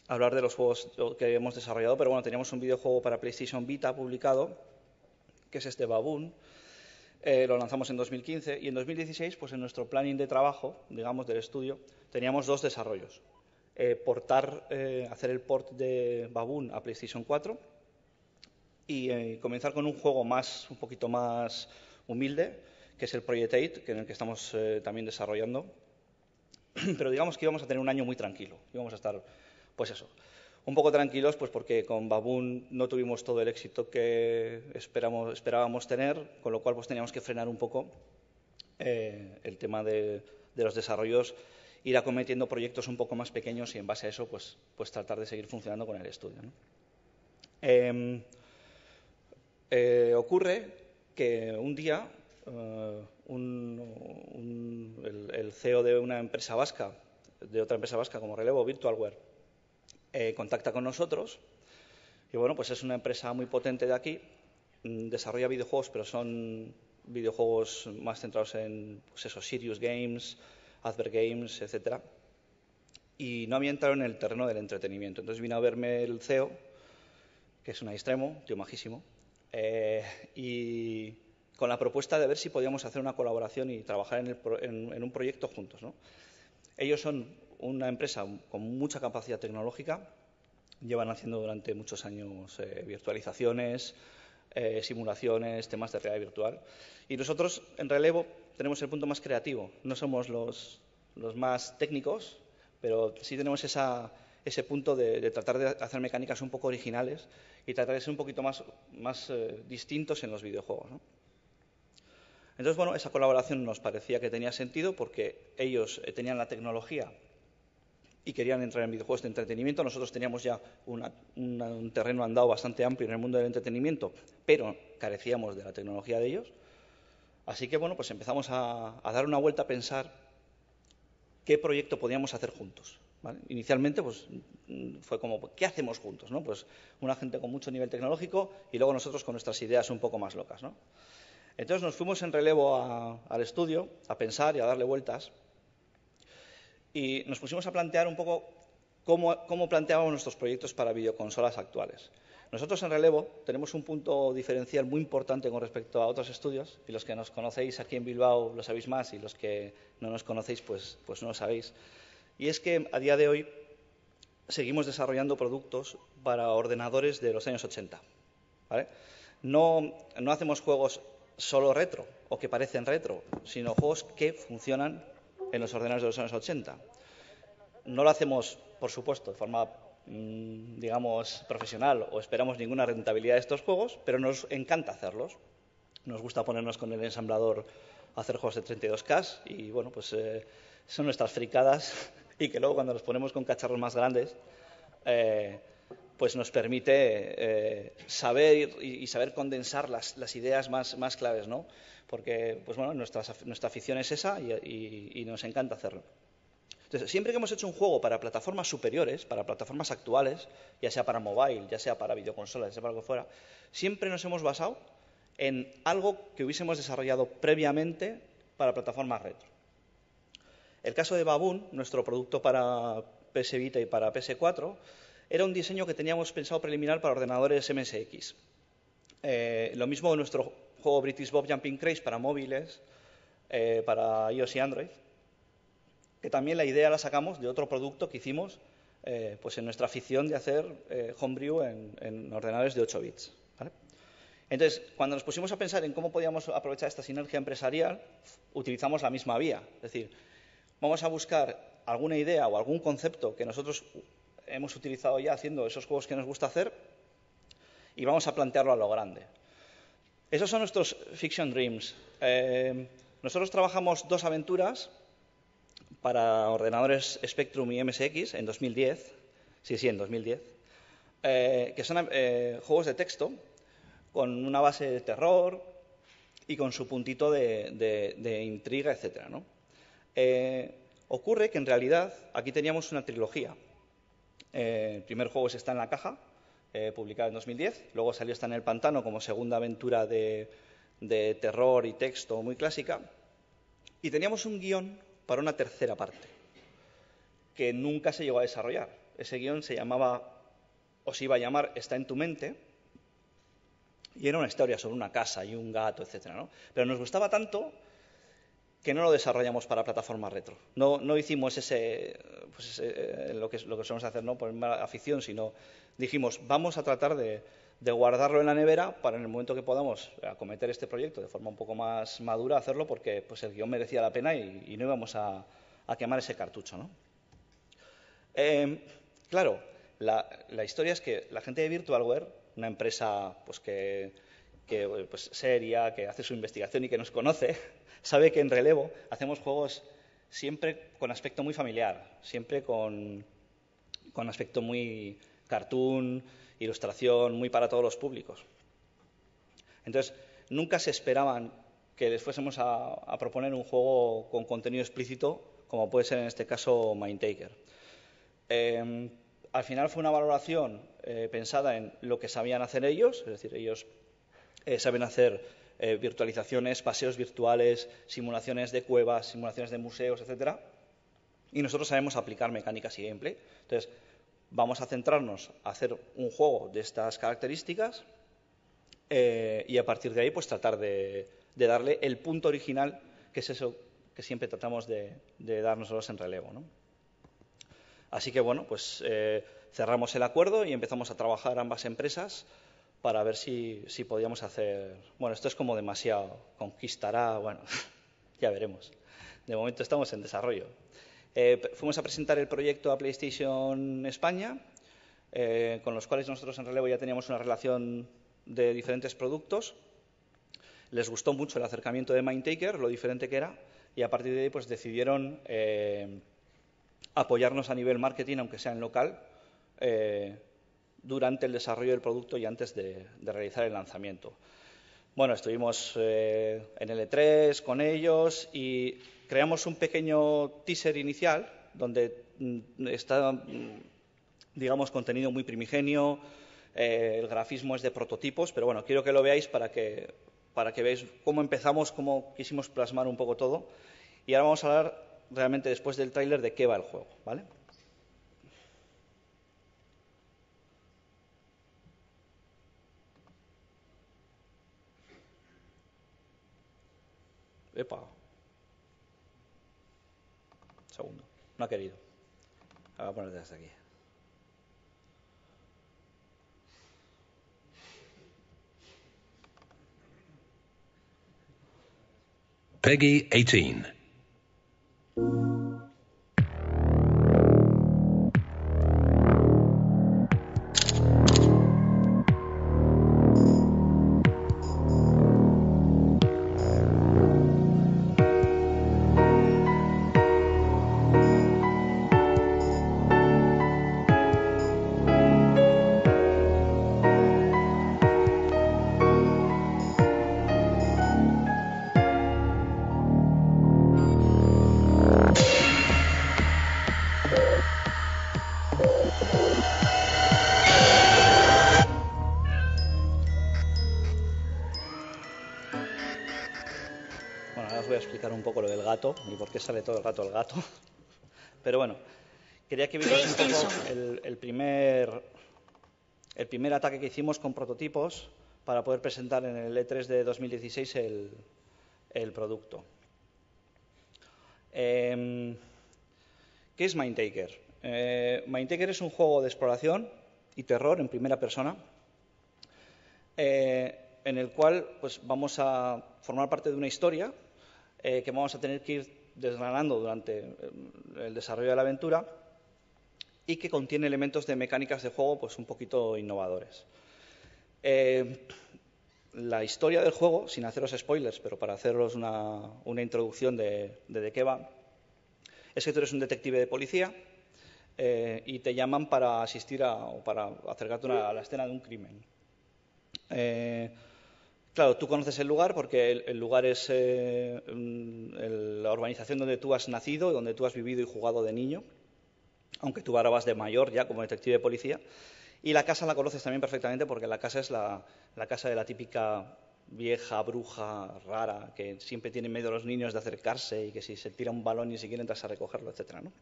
hablar de los juegos que hemos desarrollado, pero bueno, teníamos un videojuego para PlayStation Vita publicado, que es este Baboon. Lo lanzamos en 2015 y en 2016, pues en nuestro planning de trabajo, digamos, del estudio, teníamos dos desarrollos. hacer el port de Baboon a PlayStation 4 y comenzar con un juego un poquito más humilde, que es el Project 8, en el que estamos también desarrollando. Pero digamos que íbamos a tener un año muy tranquilo. Íbamos a estar, pues eso, un poco tranquilos, pues porque con Baboon no tuvimos todo el éxito que esperábamos tener, con lo cual pues teníamos que frenar un poco el tema de los desarrollos, ir acometiendo proyectos un poco más pequeños y en base a eso pues tratar de seguir funcionando con el estudio, ¿no? Ocurre que un día el CEO de otra empresa vasca como Relevo Virtualware, contacta con nosotros y bueno, pues es una empresa muy potente de aquí, desarrolla videojuegos, pero son videojuegos más centrados en pues eso, Serious Games, Advert Games, etcétera, y no había entrado en el terreno del entretenimiento. Entonces vino a verme el CEO, que es un extremo, tío majísimo, y con la propuesta de ver si podíamos hacer una colaboración y trabajar en un proyecto juntos, ¿no? Ellos son una empresa con mucha capacidad tecnológica, llevan haciendo durante muchos años virtualizaciones, simulaciones, temas de realidad virtual. Y nosotros, en Relevo, tenemos el punto más creativo. No somos los más técnicos, pero sí tenemos ese punto de tratar de hacer mecánicas un poco originales y tratar de ser un poquito más distintos en los videojuegos, ¿no? Entonces, bueno, esa colaboración nos parecía que tenía sentido porque ellos tenían la tecnología y querían entrar en videojuegos de entretenimiento. Nosotros teníamos ya un terreno andado bastante amplio en el mundo del entretenimiento, pero carecíamos de la tecnología de ellos. Así que, bueno, pues empezamos a dar una vuelta a pensar qué proyecto podíamos hacer juntos, ¿vale? Inicialmente, pues fue como, ¿qué hacemos juntos, no? Pues una gente con mucho nivel tecnológico y luego nosotros con nuestras ideas un poco más locas, ¿no? Entonces nos fuimos en Relevo al estudio a pensar y a darle vueltas y nos pusimos a plantear un poco cómo planteábamos nuestros proyectos para videoconsolas actuales. Nosotros en Relevo tenemos un punto diferencial muy importante con respecto a otros estudios, y los que nos conocéis aquí en Bilbao lo sabéis más y los que no nos conocéis pues no lo sabéis. Y es que a día de hoy seguimos desarrollando productos para ordenadores de los años 80, ¿vale? No hacemos juegos solo retro o que parecen retro, sino juegos que funcionan en los ordenadores de los años 80. No lo hacemos, por supuesto, de forma, digamos, profesional o esperamos ninguna rentabilidad de estos juegos, pero nos encanta hacerlos. Nos gusta ponernos con el ensamblador a hacer juegos de 32K y, bueno, pues son nuestras fricadas y que luego cuando los ponemos con cacharros más grandes pues nos permite saber y saber condensar las ideas más claves, ¿no? Porque, pues bueno, nuestra afición es esa y nos encanta hacerlo. Entonces, siempre que hemos hecho un juego para plataformas superiores, para plataformas actuales, ya sea para mobile, ya sea para videoconsolas, ya sea para lo que fuera, siempre nos hemos basado en algo que hubiésemos desarrollado previamente para plataformas retro. El caso de Baboon, nuestro producto para PS Vita y para PS4, era un diseño que teníamos pensado preliminar para ordenadores MSX. Lo mismo nuestro juego British Bob Jumping Craze para móviles, para iOS y Android, que también la idea la sacamos de otro producto que hicimos pues en nuestra afición de hacer homebrew en ordenadores de 8 bits. ¿Vale? Entonces, cuando nos pusimos a pensar en cómo podíamos aprovechar esta sinergia empresarial, utilizamos la misma vía. Es decir, vamos a buscar alguna idea o algún concepto que nosotros hemos utilizado ya haciendo esos juegos que nos gusta hacer y vamos a plantearlo a lo grande. Esos son nuestros Fiction Dreams. Nosotros trabajamos 2 aventuras para ordenadores Spectrum y MSX en 2010, en 2010, que son juegos de texto con una base de terror y con su puntito de intriga, etcétera, ¿no? Ocurre que en realidad aquí teníamos una trilogía. El primer juego está en la caja, publicado en 2010, luego salió Está en el pantano como segunda aventura de terror y texto muy clásica, y teníamos un guión para una tercera parte, que nunca se llegó a desarrollar. Ese guión se llamaba, o se iba a llamar, Está en tu mente, y era una historia sobre una casa y un gato, etcétera, ¿no? Pero nos gustaba tanto que no lo desarrollamos para plataformas retro. No hicimos lo que solemos hacer, ¿no? Por mera afición, sino dijimos, vamos a tratar de guardarlo en la nevera para en el momento que podamos acometer este proyecto de forma un poco más madura, hacerlo porque pues, el guión merecía la pena y no íbamos a quemar ese cartucho, ¿no? Claro, la historia es que la gente de Virtualware, una empresa pues, pues, seria, que hace su investigación y que nos conoce, sabe que en Relevo hacemos juegos siempre con aspecto muy familiar, siempre con aspecto muy cartoon, ilustración, muy para todos los públicos. Entonces, nunca se esperaban que les fuésemos a proponer un juego con contenido explícito, como puede ser en este caso Mindtaker. Al final fue una valoración pensada en lo que sabían hacer ellos, es decir, ellos saben hacer virtualizaciones, paseos virtuales, simulaciones de cuevas, simulaciones de museos, etcétera. Y nosotros sabemos aplicar mecánicas y gameplay. Entonces, vamos a centrarnos a hacer un juego de estas características y a partir de ahí pues tratar de darle el punto original, que es eso que siempre tratamos de dar nosotros en Relevo, ¿no? Así que, bueno, pues cerramos el acuerdo y empezamos a trabajar ambas empresas para ver si podíamos hacer... Bueno, esto es como demasiado, conquistará, bueno, ya veremos. De momento estamos en desarrollo. Fuimos a presentar el proyecto a PlayStation España, con los cuales nosotros en Relevo ya teníamos una relación de diferentes productos. Les gustó mucho el acercamiento de Mindtaker, lo diferente que era, y a partir de ahí pues decidieron apoyarnos a nivel marketing, aunque sea en local, durante el desarrollo del producto y antes de realizar el lanzamiento. Bueno, estuvimos en el E3 con ellos y creamos un pequeño teaser inicial donde está, digamos, contenido muy primigenio, el grafismo es de prototipos, pero bueno, quiero que lo veáis para que veáis cómo empezamos, cómo quisimos plasmar un poco todo. Y ahora vamos a hablar realmente después del tráiler de qué va el juego, ¿vale? Epa. Segundo. No ha querido. Voy a poner desde aquí. Peggy 18. Bueno, ahora os voy a explicar un poco lo del gato y por qué sale todo el rato el gato. Pero bueno, quería que vierais un poco el primer ataque que hicimos con prototipos para poder presentar en el E3 de 2016 el producto. ¿Qué es Mindtaker? Mindtaker es un juego de exploración y terror en primera persona, en el cual pues, vamos a formar parte de una historia que vamos a tener que ir desgranando durante el desarrollo de la aventura y que contiene elementos de mecánicas de juego pues, un poquito innovadores. La historia del juego, sin haceros spoilers, pero para haceros una introducción de qué va, es que tú eres un detective de policía y te llaman para asistir o para acercarte a la escena de un crimen. Claro, tú conoces el lugar porque el lugar es la urbanización donde tú has nacido y donde tú has vivido y jugado de niño, aunque tú ahora vas de mayor ya como detective de policía. Y la casa la conoces también perfectamente porque la casa es la casa de la típica vieja bruja rara que siempre tiene miedo a los niños de acercarse y que si se tira un balón ni siquiera entras a recogerlo, etcétera, ¿no?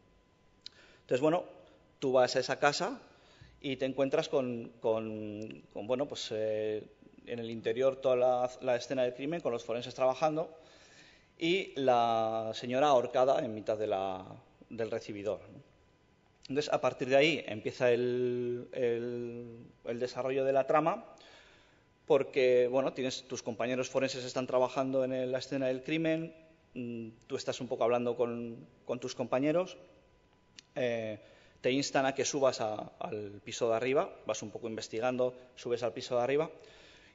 Entonces, bueno, tú vas a esa casa y te encuentras con bueno, pues en el interior toda la escena del crimen con los forenses trabajando y la señora ahorcada en mitad del recibidor, ¿no? Entonces, a partir de ahí empieza el desarrollo de la trama, porque, bueno, tus compañeros forenses están trabajando en la escena del crimen, tú estás un poco hablando con tus compañeros, te instan a que subas al piso de arriba, vas un poco investigando, subes al piso de arriba,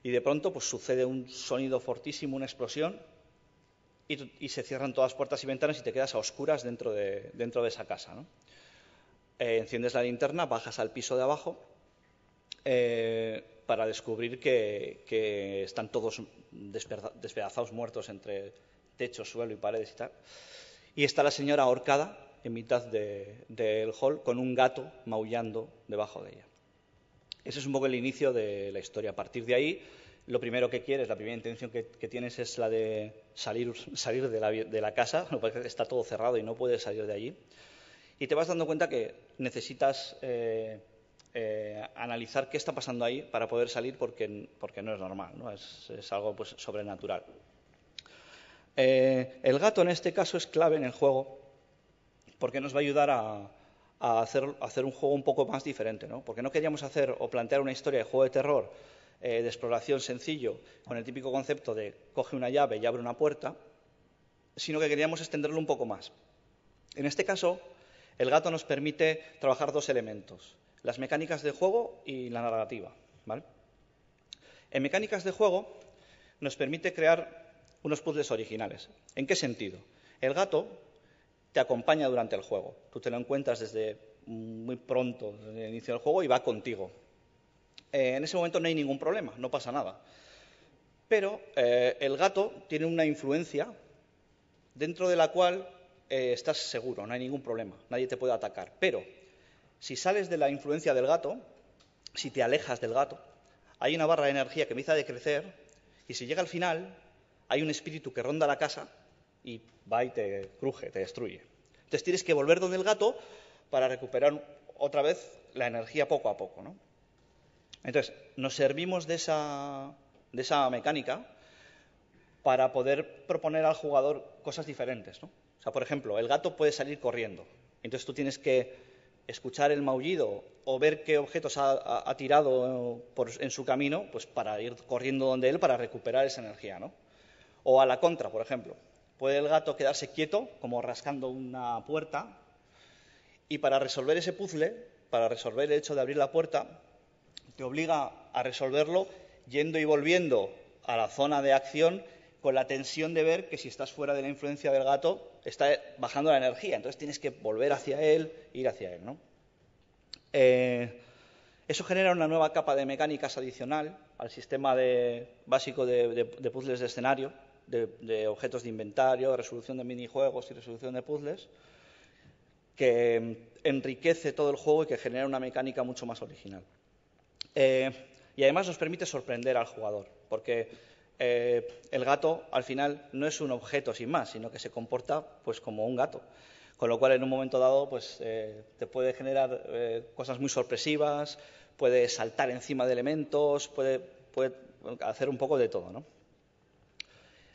y de pronto pues sucede un sonido fortísimo, una explosión, y se cierran todas las puertas y ventanas y te quedas a oscuras dentro de esa casa, ¿no? Enciendes la linterna, bajas al piso de abajo para descubrir que están todos despedazados, muertos entre techo, suelo y paredes y tal. Y está la señora ahorcada en mitad del hall con un gato maullando debajo de ella. Ese es un poco el inicio de la historia. A partir de ahí, lo primero que quieres, la primera intención que tienes es la de salir de la casa, porque está todo cerrado y no puedes salir de allí. Y te vas dando cuenta que necesitas analizar qué está pasando ahí para poder salir, porque no es normal, ¿no? Es algo pues sobrenatural. El gato en este caso es clave en el juego porque nos va a ayudar a hacer un juego un poco más diferente, ¿no? Porque no queríamos hacer o plantear una historia de juego de terror de exploración sencillo con el típico concepto de coge una llave y abre una puerta, sino que queríamos extenderlo un poco más. En este caso, el gato nos permite trabajar dos elementos: las mecánicas de juego y la narrativa, ¿vale? En mecánicas de juego nos permite crear unos puzzles originales. ¿En qué sentido? El gato te acompaña durante el juego. Tú te lo encuentras desde muy pronto, desde el inicio del juego, y va contigo. En ese momento no hay ningún problema, no pasa nada. Pero el gato tiene una influencia dentro de la cual estás seguro, no hay ningún problema, nadie te puede atacar. Pero si sales de la influencia del gato, si te alejas del gato, hay una barra de energía que empieza a decrecer, y si llega al final, hay un espíritu que ronda la casa y va y te cruje, te destruye. Entonces tienes que volver donde el gato para recuperar otra vez la energía poco a poco, ¿no? Entonces, nos servimos de esa mecánica para poder proponer al jugador cosas diferentes, ¿no? O sea, por ejemplo, el gato puede salir corriendo. Entonces tú tienes que escuchar el maullido o ver qué objetos ha tirado en su camino, pues para ir corriendo donde él para recuperar esa energía, ¿no? O a la contra, por ejemplo. Puede el gato quedarse quieto, como rascando una puerta, y para resolver ese puzzle, para resolver el hecho de abrir la puerta, te obliga a resolverlo yendo y volviendo a la zona de acción, con la tensión de ver que si estás fuera de la influencia del gato está bajando la energía, entonces tienes que volver hacia él, ir hacia él, ¿no? Eso genera una nueva capa de mecánicas adicional al sistema básico de puzzles de escenario, de objetos de inventario, resolución de minijuegos y resolución de puzzles, que enriquece todo el juego y que genera una mecánica mucho más original. Y además nos permite sorprender al jugador, porque el gato al final no es un objeto sin más, sino que se comporta pues como un gato, con lo cual en un momento dado pues te puede generar cosas muy sorpresivas, puede saltar encima de elementos, puede hacer un poco de todo, ¿no?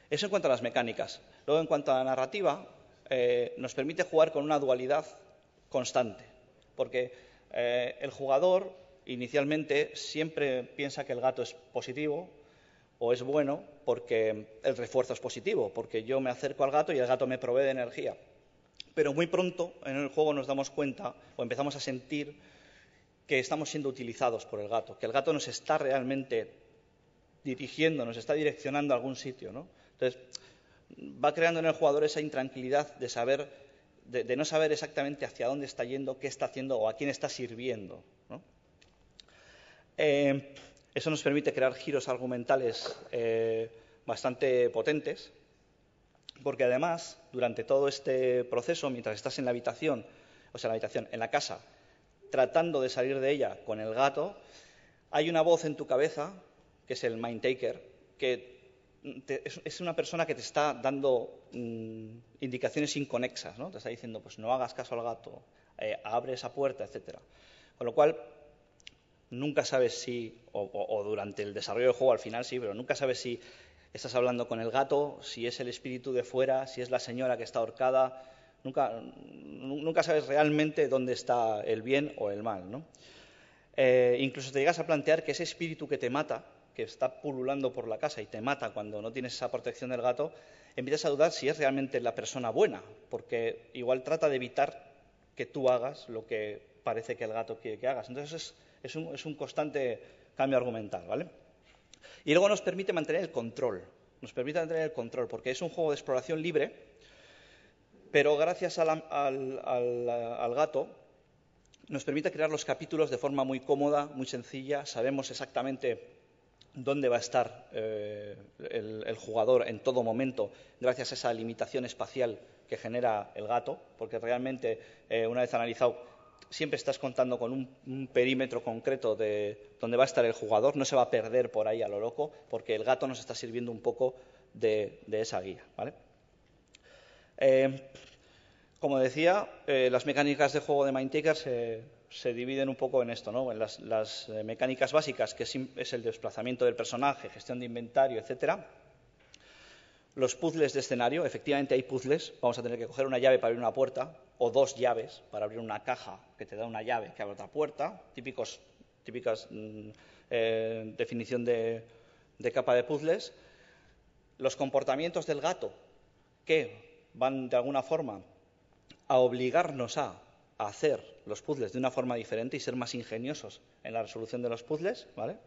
Eso en cuanto a las mecánicas. Luego, en cuanto a la narrativa, nos permite jugar con una dualidad constante, porque el jugador inicialmente siempre piensa que el gato es positivo o es bueno porque el refuerzo es positivo, porque yo me acerco al gato y el gato me provee de energía. Pero muy pronto en el juego nos damos cuenta o empezamos a sentir que estamos siendo utilizados por el gato, que el gato nos está realmente dirigiendo, nos está direccionando a algún sitio, ¿no? Entonces, va creando en el jugador esa intranquilidad de no saber exactamente hacia dónde está yendo, qué está haciendo o a quién está sirviendo, ¿no? Eso nos permite crear giros argumentales bastante potentes, porque además, durante todo este proceso, mientras estás en la habitación, en la casa, tratando de salir de ella con el gato, hay una voz en tu cabeza, que es el mind taker, que es una persona que te está dando indicaciones inconexas, ¿no? Te está diciendo, pues no hagas caso al gato, abre esa puerta, etcétera. Con lo cual, nunca sabes si, o durante el desarrollo del juego al final sí, pero nunca sabes si estás hablando con el gato, si es el espíritu de fuera, si es la señora que está ahorcada. Nunca sabes realmente dónde está el bien o el mal, ¿no? Incluso te llegas a plantear que ese espíritu que te mata, que está pululando por la casa y te mata cuando no tienes esa protección del gato, empiezas a dudar si es realmente la persona buena, porque igual trata de evitar que tú hagas lo que parece que el gato quiere que hagas. Entonces es un constante cambio argumental, ¿vale? Y luego nos permite mantener el control. Porque es un juego de exploración libre, pero gracias al gato nos permite crear los capítulos de forma muy cómoda, muy sencilla. Sabemos exactamente dónde va a estar el jugador en todo momento, gracias a esa limitación espacial que genera el gato, porque realmente, una vez analizado, siempre estás contando con un perímetro concreto de dónde va a estar el jugador, no se va a perder por ahí a lo loco, porque el gato nos está sirviendo un poco de esa guía, ¿vale? Como decía, las mecánicas de juego de Mindtaker se dividen un poco en esto, ¿no? En las mecánicas básicas, que es el desplazamiento del personaje, gestión de inventario, etcétera. Los puzzles de escenario, efectivamente hay puzzles. Vamos a tener que coger una llave para abrir una puerta, o 2 llaves para abrir una caja que te da una llave que abre otra puerta. Típicas definición de capa de puzzles. Los comportamientos del gato, que van de alguna forma a obligarnos a hacer los puzzles de una forma diferente y ser más ingeniosos en la resolución de los puzzles, ¿vale?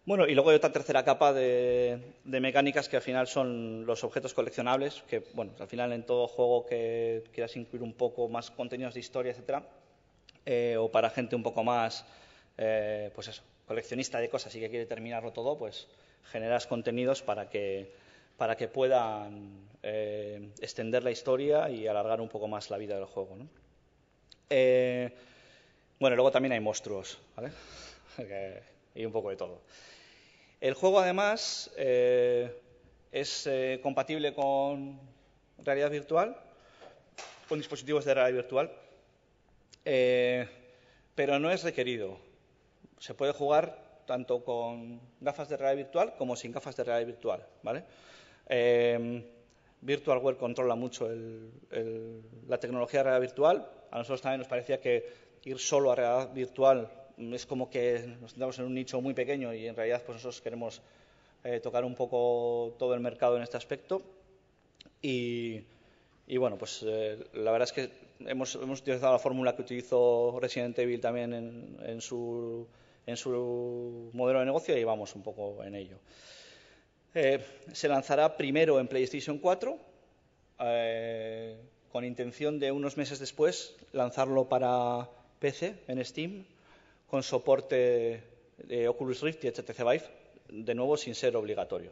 Bueno, y luego hay otra tercera capa de mecánicas que al final son los objetos coleccionables, que, bueno, al final en todo juego que quieras incluir un poco más contenidos de historia, etcétera, o para gente un poco más, pues eso, coleccionista de cosas y que quiere terminarlo todo, pues generas contenidos para que puedan extender la historia y alargar un poco más la vida del juego, ¿no? Bueno, luego también hay monstruos, ¿vale? Y un poco de todo. El juego, además, es compatible con realidad virtual, con dispositivos de realidad virtual, pero no es requerido. Se puede jugar tanto con gafas de realidad virtual como sin gafas de realidad virtual, ¿vale? VirtualWare controla mucho la tecnología de realidad virtual. A nosotros también nos parecía que ir solo a realidad virtual es como que nos centramos en un nicho muy pequeño y en realidad pues nosotros queremos tocar un poco todo el mercado en este aspecto. Y bueno, pues la verdad es que hemos utilizado la fórmula que utilizó Resident Evil también en su modelo de negocio y vamos un poco en ello. Se lanzará primero en PlayStation 4, con intención de unos meses después lanzarlo para PC en Steam, con soporte de Oculus Rift y HTC Vive, de nuevo sin ser obligatorio.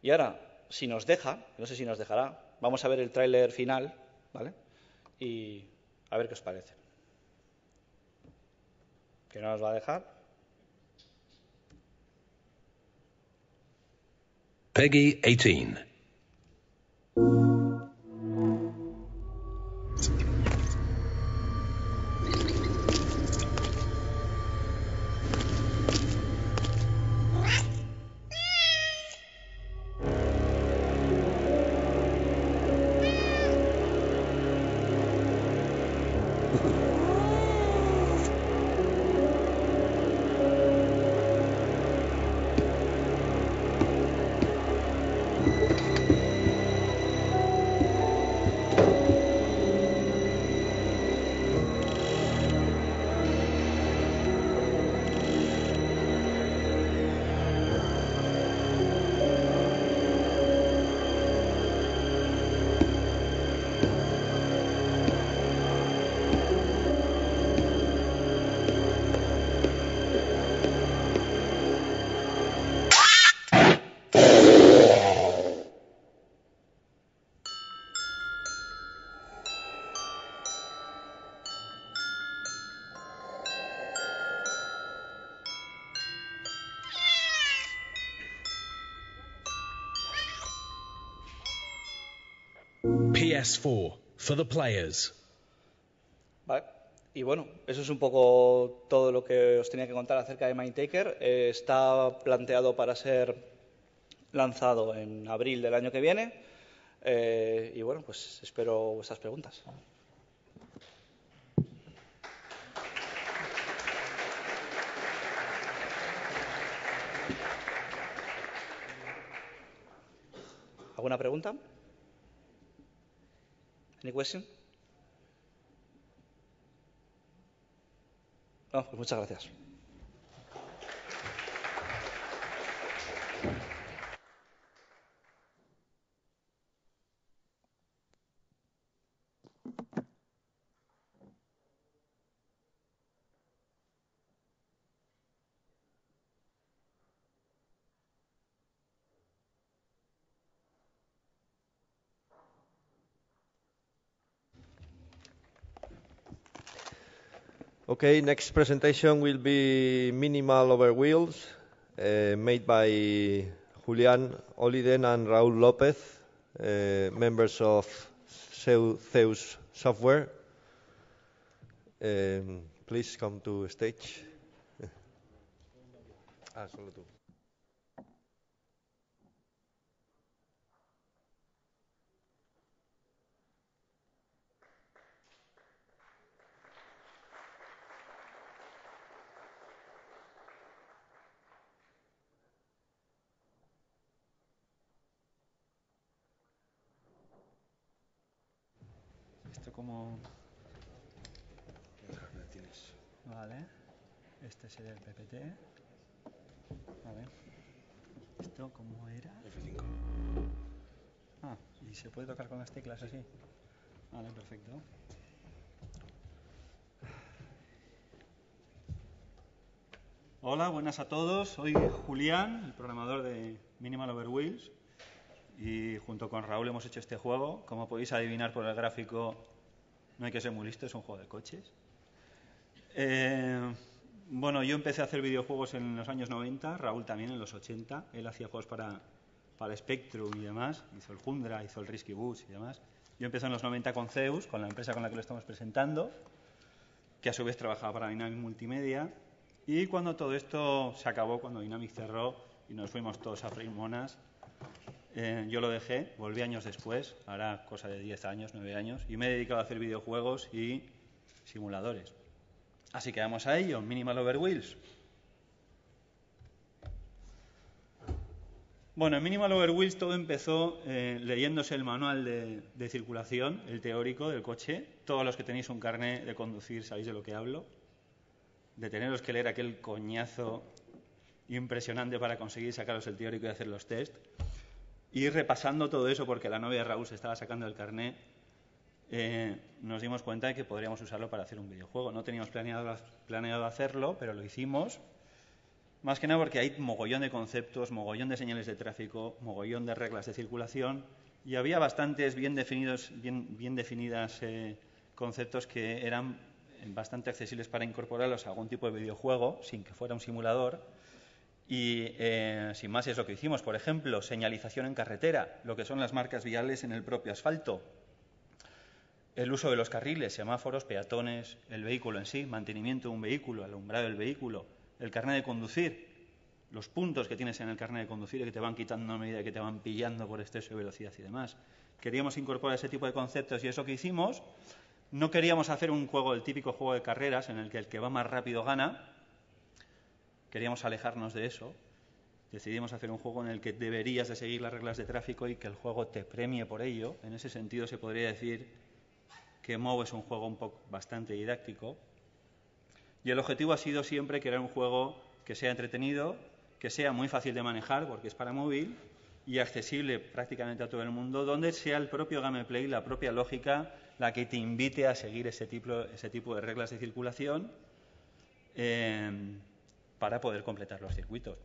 Y ahora, si nos deja, no sé si nos dejará, vamos a ver el tráiler final, ¿vale? Y a ver qué os parece. ¿Que no nos va a dejar? Peggy 18. PS4 for the players. Vale. Y bueno, eso es un poco todo lo que os tenía que contar acerca de Mindtaker. Está planteado para ser lanzado en abril del año que viene. Y bueno, pues espero vuestras preguntas. ¿Alguna pregunta? Any question? No, pues muchas gracias. Okay, next presentation will be Minimal Over Wheels, made by Julián Oliden and Raúl López, members of Zeus Software. Please come to stage. Solo tú. Esto como... Vale. Este sería el PPT. A ver. ¿Esto cómo era? F5. Ah, ¿y se puede tocar con las teclas así? Vale, perfecto. Hola, buenas a todos. Soy Julián, el programador de Minimal Over Wheels. Y junto con Raúl hemos hecho este juego. Como podéis adivinar por el gráfico, no hay que ser muy listo, es un juego de coches. Bueno, yo empecé a hacer videojuegos en los años 90, Raúl también en los 80. Él hacía juegos para Spectrum y demás, hizo el Jundra, hizo el Risky Boots y demás. Yo empecé en los 90 con Zeus, con la empresa con la que lo estamos presentando, que a su vez trabajaba para Dynamic Multimedia. Y cuando todo esto se acabó, cuando Dynamic cerró y nos fuimos todos a freír monas, yo lo dejé, volví años después, ahora cosa de 10 años, 9 años, y me he dedicado a hacer videojuegos y simuladores. Así que vamos a ello, Minimal Over Wheels. Bueno, en Minimal Over Wheels todo empezó leyéndose el manual de circulación, el teórico del coche. Todos los que tenéis un carné de conducir sabéis de lo que hablo. De teneros que leer aquel coñazo impresionante para conseguir sacaros el teórico y hacer los test. Y repasando todo eso, porque la novia de Raúl se estaba sacando el carné, nos dimos cuenta de que podríamos usarlo para hacer un videojuego. No teníamos planeado hacerlo, pero lo hicimos. Más que nada porque hay mogollón de conceptos, mogollón de señales de tráfico, mogollón de reglas de circulación, y había bastantes bien definidas conceptos que eran bastante accesibles para incorporarlos a algún tipo de videojuego, sin que fuera un simulador. Y sin más es lo que hicimos. Por ejemplo, señalización en carretera, lo que son las marcas viales en el propio asfalto. El uso de los carriles, semáforos, peatones, el vehículo en sí, mantenimiento de un vehículo, alumbrado del vehículo, el carnet de conducir, los puntos que tienes en el carnet de conducir y que te van quitando a medida que te van pillando por exceso de velocidad y demás. Queríamos incorporar ese tipo de conceptos y eso que hicimos. No queríamos hacer un juego, el típico juego de carreras en el que va más rápido gana. Queríamos alejarnos de eso. Decidimos hacer un juego en el que deberías de seguir las reglas de tráfico y que el juego te premie por ello. En ese sentido se podría decir que Mou es un juego bastante didáctico. Y el objetivo ha sido siempre crear un juego que sea entretenido, que sea muy fácil de manejar porque es para móvil y accesible prácticamente a todo el mundo, donde sea el propio gameplay, la propia lógica, la que te invite a seguir ese tipo de reglas de circulación para poder completar los circuitos.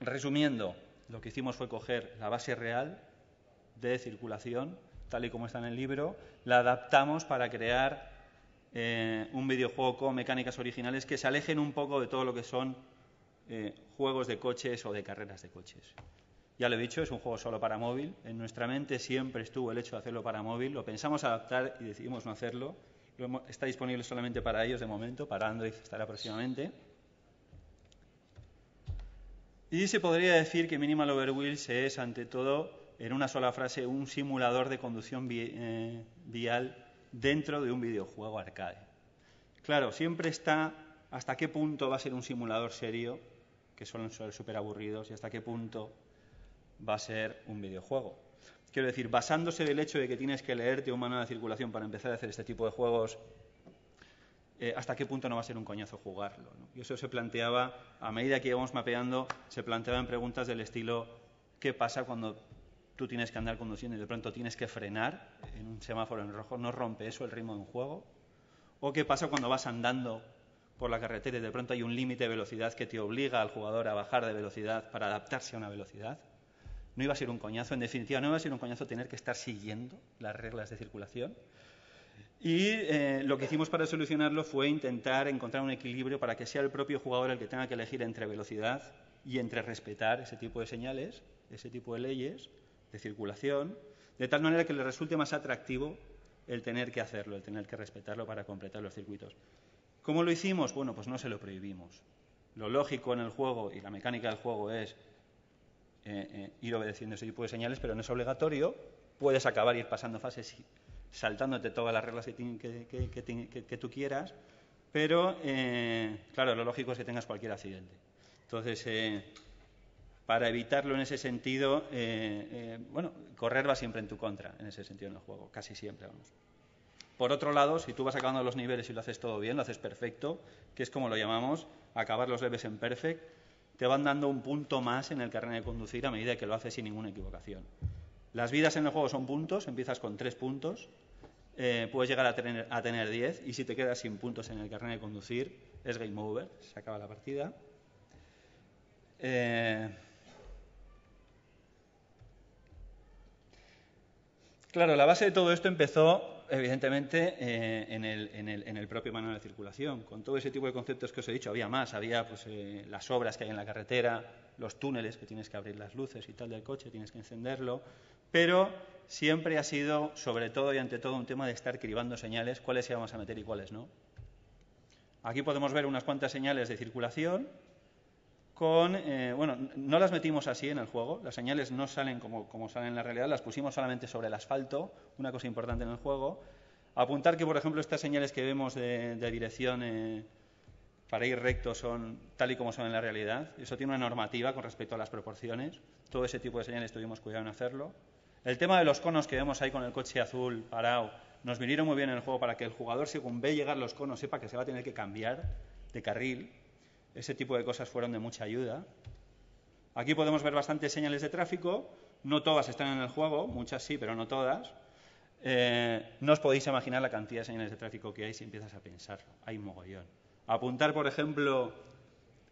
Resumiendo, lo que hicimos fue coger la base real de circulación, tal y como está en el libro, la adaptamos para crear un videojuego con mecánicas originales que se alejen un poco de todo lo que son juegos de coches o de carreras de coches. Ya lo he dicho, es un juego solo para móvil. En nuestra mente siempre estuvo el hecho de hacerlo para móvil. Lo pensamos adaptar y decidimos no hacerlo. Está disponible solamente para ellos de momento, para Android estará próximamente. Y se podría decir que Minimal Over Wheels es, ante todo, en una sola frase, un simulador de conducción vial dentro de un videojuego arcade. Claro, siempre está hasta qué punto va a ser un simulador serio, que suelen ser súper aburridos, y hasta qué punto va a ser un videojuego. Quiero decir, basándose del hecho de que tienes que leerte un manual de circulación para empezar a hacer este tipo de juegos, hasta qué punto no va a ser un coñazo jugarlo, ¿no? Y eso se planteaba, a medida que íbamos mapeando, se planteaban preguntas del estilo, ¿qué pasa cuando tú tienes que andar conduciendo y de pronto tienes que frenar en un semáforo en rojo? ¿No rompe eso el ritmo de un juego? ¿O qué pasa cuando vas andando por la carretera y de pronto hay un límite de velocidad que te obliga al jugador a bajar de velocidad para adaptarse a una velocidad? No iba a ser un coñazo, en definitiva, no iba a ser un coñazo tener que estar siguiendo las reglas de circulación. Y lo que hicimos para solucionarlo fue intentar encontrar un equilibrio para que sea el propio jugador el que tenga que elegir entre velocidad y entre respetar ese tipo de señales, ese tipo de leyes de circulación, de tal manera que le resulte más atractivo el tener que hacerlo, el tener que respetarlo para completar los circuitos. ¿Cómo lo hicimos? Bueno, pues no se lo prohibimos. Lo lógico en el juego y la mecánica del juego es ir obedeciendo ese tipo de señales, pero no es obligatorio. Puedes acabar ir pasando fases saltándote todas las reglas que tú quieras, pero, claro, lo lógico es que tengas cualquier accidente. Entonces, para evitarlo en ese sentido, bueno, correr va siempre en tu contra, en ese sentido en el juego, casi siempre, vamos. Por otro lado, si tú vas acabando los niveles y lo haces todo bien, lo haces perfecto, que es como lo llamamos, acabar los levels en perfect, te van dando un punto más en el carnet de conducir a medida que lo haces sin ninguna equivocación. Las vidas en el juego son puntos, empiezas con 3 puntos, puedes llegar a tener 10, y si te quedas sin puntos en el carnet de conducir, es game over, se acaba la partida. Claro, la base de todo esto empezó, evidentemente, en el propio manual de circulación. Con todo ese tipo de conceptos que os he dicho, había más. Había pues, las obras que hay en la carretera, los túneles, que tienes que abrir las luces y tal del coche, tienes que encenderlo. Pero siempre ha sido, sobre todo y ante todo, un tema de estar cribando señales, cuáles íbamos a meter y cuáles no. Aquí podemos ver unas cuantas señales de circulación. Bueno, no las metimos así en el juego, las señales no salen como salen en la realidad, las pusimos solamente sobre el asfalto, una cosa importante en el juego. Apuntar que, por ejemplo, estas señales que vemos de dirección para ir recto son tal y como son en la realidad. Eso tiene una normativa con respecto a las proporciones. Todo ese tipo de señales tuvimos cuidado en hacerlo. El tema de los conos que vemos ahí con el coche azul parado, nos vinieron muy bien en el juego para que el jugador, según ve llegar los conos, sepa que se va a tener que cambiar de carril. Ese tipo de cosas fueron de mucha ayuda. Aquí podemos ver bastantes señales de tráfico. No todas están en el juego, muchas sí, pero no todas. No os podéis imaginar la cantidad de señales de tráfico que hay si empiezas a pensarlo. Hay un mogollón. Apuntar, por ejemplo,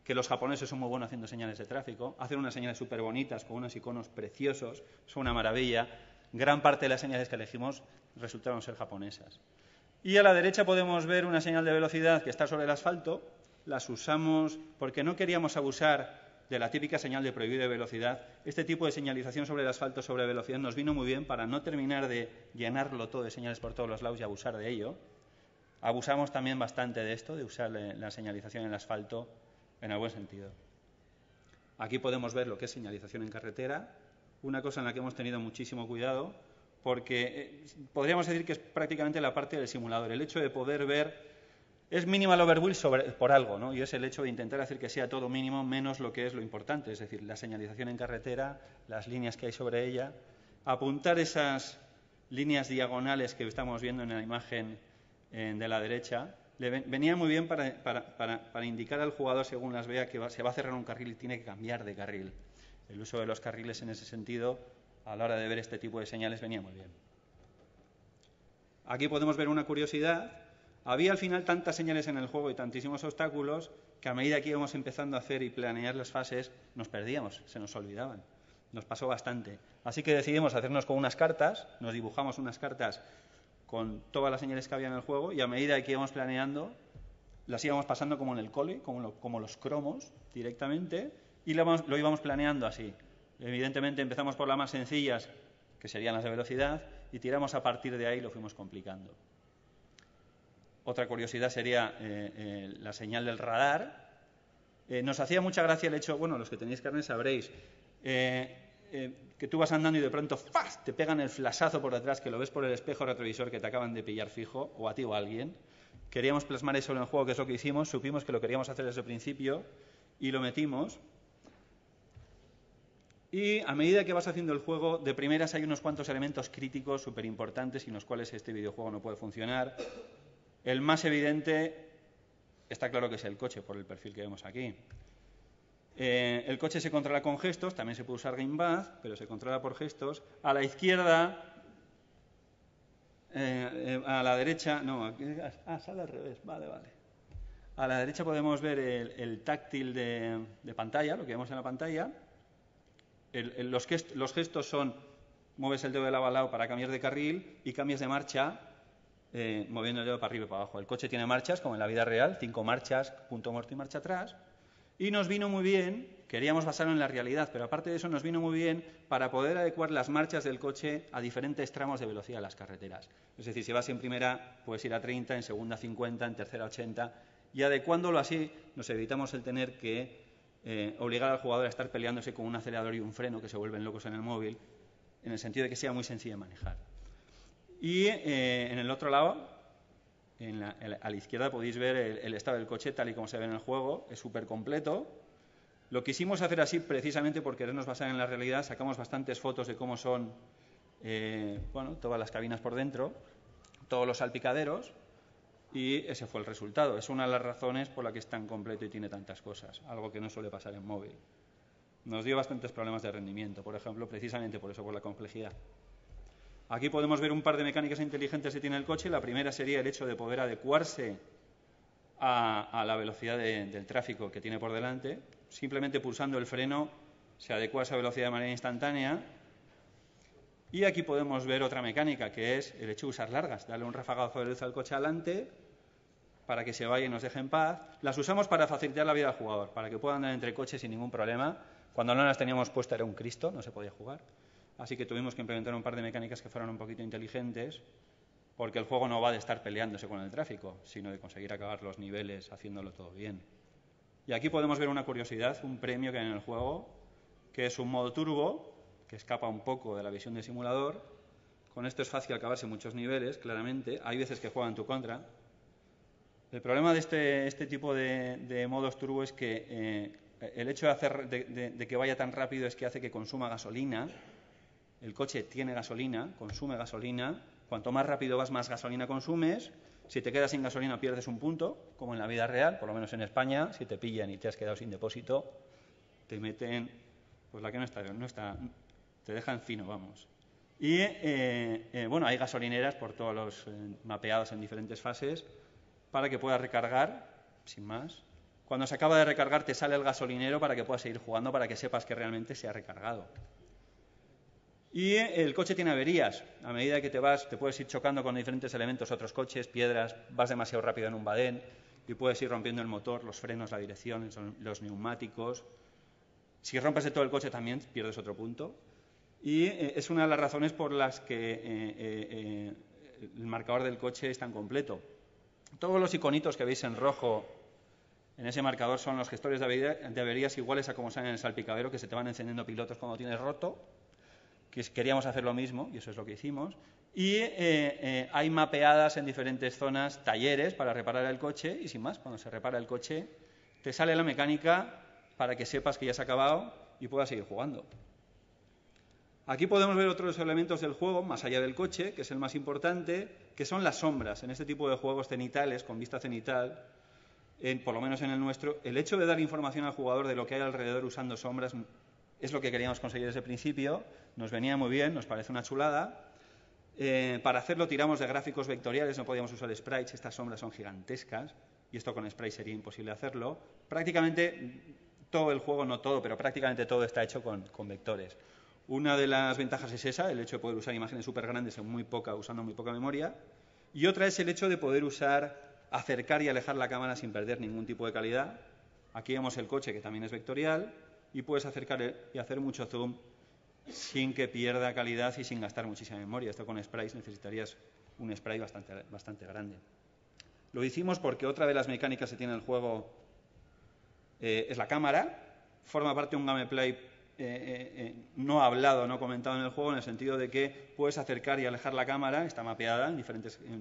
que los japoneses son muy buenos haciendo señales de tráfico. Hacen unas señales súper bonitas, con unos iconos preciosos. Son una maravilla. Gran parte de las señales que elegimos resultaron ser japonesas. Y a la derecha podemos ver una señal de velocidad que está sobre el asfalto. Las usamos porque no queríamos abusar de la típica señal de prohibido de velocidad. Este tipo de señalización sobre el asfalto sobre velocidad nos vino muy bien para no terminar de llenarlo todo de señales por todos los lados y abusar de ello. Abusamos también bastante de esto, de usar la señalización en el asfalto en el buen sentido. Aquí podemos ver lo que es señalización en carretera, una cosa en la que hemos tenido muchísimo cuidado, porque podríamos decir que es prácticamente la parte del simulador, el hecho de poder ver. Es minimal overwheel por algo, ¿no? Y es el hecho de intentar hacer que sea todo mínimo menos lo que es lo importante, es decir, la señalización en carretera, las líneas que hay sobre ella, apuntar esas líneas diagonales que estamos viendo en la imagen de la derecha, venía muy bien para indicar al jugador, según las vea, que se va a cerrar un carril y tiene que cambiar de carril. El uso de los carriles en ese sentido, a la hora de ver este tipo de señales, venía muy bien. Aquí podemos ver una curiosidad. Había al final tantas señales en el juego y tantísimos obstáculos que a medida que íbamos empezando a hacer y planear las fases nos perdíamos, se nos olvidaban. Nos pasó bastante. Así que decidimos hacernos con unas cartas, nos dibujamos unas cartas con todas las señales que había en el juego y a medida que íbamos planeando las íbamos pasando como en el cole, como los cromos directamente y lo íbamos planeando así. Evidentemente empezamos por las más sencillas, que serían las de velocidad, y tiramos a partir de ahí y lo fuimos complicando. Otra curiosidad sería la señal del radar. Nos hacía mucha gracia el hecho, bueno, los que tenéis carnet sabréis, que tú vas andando y de pronto ¡fas!, te pegan el flashazo por detrás, que lo ves por el espejo retrovisor que te acaban de pillar fijo, o a ti o a alguien. Queríamos plasmar eso en el juego, que es lo que hicimos, supimos que lo queríamos hacer desde el principio y lo metimos. Y a medida que vas haciendo el juego, de primeras hay unos cuantos elementos críticos súper importantes sin los cuales este videojuego no puede funcionar. El más evidente está claro que es el coche, por el perfil que vemos aquí. El coche se controla con gestos, también se puede usar gamepad, pero se controla por gestos. A la izquierda, a la derecha, no, sale al revés, vale. A la derecha podemos ver el táctil de pantalla, lo que vemos en la pantalla. Los gestos son, mueves el dedo de lado a lado para cambiar de carril y cambias de marcha moviendo el dedo para arriba y para abajo. El coche tiene marchas, como en la vida real, 5 marchas, punto muerto y marcha atrás. Y nos vino muy bien, queríamos basarlo en la realidad, pero aparte de eso nos vino muy bien para poder adecuar las marchas del coche a diferentes tramos de velocidad de las carreteras. Es decir, si vas en primera, puedes ir a 30, en segunda 50, en tercera 80, y adecuándolo así nos evitamos el tener que obligar al jugador a estar peleándose con un acelerador y un freno que se vuelven locos en el móvil, en el sentido de que sea muy sencillo de manejar. Y en el otro lado, a la izquierda, podéis ver el estado del coche tal y como se ve en el juego. Es súper completo. Lo quisimos hacer así precisamente por querernos basar en la realidad. Sacamos bastantes fotos de cómo son todas las cabinas por dentro, todos los salpicaderos, y ese fue el resultado. Es una de las razones por la que es tan completo y tiene tantas cosas, algo que no suele pasar en móvil. Nos dio bastantes problemas de rendimiento, por ejemplo, precisamente por eso, por la complejidad. Aquí podemos ver un par de mecánicas inteligentes que tiene el coche. La primera sería el hecho de poder adecuarse a la velocidad del tráfico que tiene por delante. Simplemente pulsando el freno se adecua a esa velocidad de manera instantánea. Y aquí podemos ver otra mecánica, que es el hecho de usar largas. Darle un rafagazo de luz al coche adelante para que se vaya y nos deje en paz. Las usamos para facilitar la vida al jugador, para que pueda andar entre coches sin ningún problema. Cuando no las teníamos puestas era un Cristo, no se podía jugar. Así que tuvimos que implementar un par de mecánicas que fueran un poquito inteligentes, porque el juego no va de estar peleándose con el tráfico, sino de conseguir acabar los niveles haciéndolo todo bien. Y aquí podemos ver una curiosidad, un premio que hay en el juego, que es un modo turbo, que escapa un poco de la visión de simulador. Con esto es fácil acabarse muchos niveles, claramente. Hay veces que juega en tu contra. El problema de este tipo de modos turbo es que el hecho de que vaya tan rápido es que hace que consuma gasolina. El coche tiene gasolina, consume gasolina. Cuanto más rápido vas, más gasolina consumes. Si te quedas sin gasolina, pierdes un punto, como en la vida real, por lo menos en España. Si te pillan y te has quedado sin depósito, te meten, pues la que no está, te dejan fino, vamos. Y hay gasolineras por todos los mapeados en diferentes fases para que puedas recargar, sin más. Cuando se acaba de recargar te sale el gasolinero para que puedas seguir jugando, para que sepas que realmente se ha recargado. Y el coche tiene averías. A medida que te puedes ir chocando con diferentes elementos, otros coches, piedras, vas demasiado rápido en un badén y puedes ir rompiendo el motor, los frenos, la dirección, los neumáticos. Si rompes de todo el coche también pierdes otro punto. Y es una de las razones por las que el marcador del coche es tan completo. Todos los iconitos que veis en rojo en ese marcador son los gestores de averías iguales a como salen en el salpicadero, que se te van encendiendo pilotos cuando tienes roto. Queríamos hacer lo mismo, y eso es lo que hicimos. Y hay mapeadas en diferentes zonas talleres para reparar el coche, y sin más, cuando se repara el coche, te sale la mecánica para que sepas que ya se ha acabado y puedas seguir jugando. Aquí podemos ver otros elementos del juego, más allá del coche, que es el más importante, que son las sombras. En este tipo de juegos cenitales, con vista cenital, por lo menos en el nuestro, el hecho de dar información al jugador de lo que hay alrededor usando sombras es lo que queríamos conseguir desde el principio. Nos venía muy bien, nos parece una chulada. Para hacerlo tiramos de gráficos vectoriales, no podíamos usar sprites, estas sombras son gigantescas y esto con sprites sería imposible hacerlo. Prácticamente todo el juego, no todo, pero prácticamente todo está hecho con vectores. Una de las ventajas es esa, el hecho de poder usar imágenes súper grandes usando muy poca memoria. Y otra es el hecho de poder acercar y alejar la cámara sin perder ningún tipo de calidad. Aquí vemos el coche, que también es vectorial, y puedes acercar y hacer mucho zoom sin que pierda calidad y sin gastar muchísima memoria. Esto con sprites necesitarías un sprite bastante grande. Lo hicimos porque otra de las mecánicas que tiene el juego es la cámara. Forma parte de un gameplay no hablado, no comentado en el juego, en el sentido de que puedes acercar y alejar la cámara, está mapeada en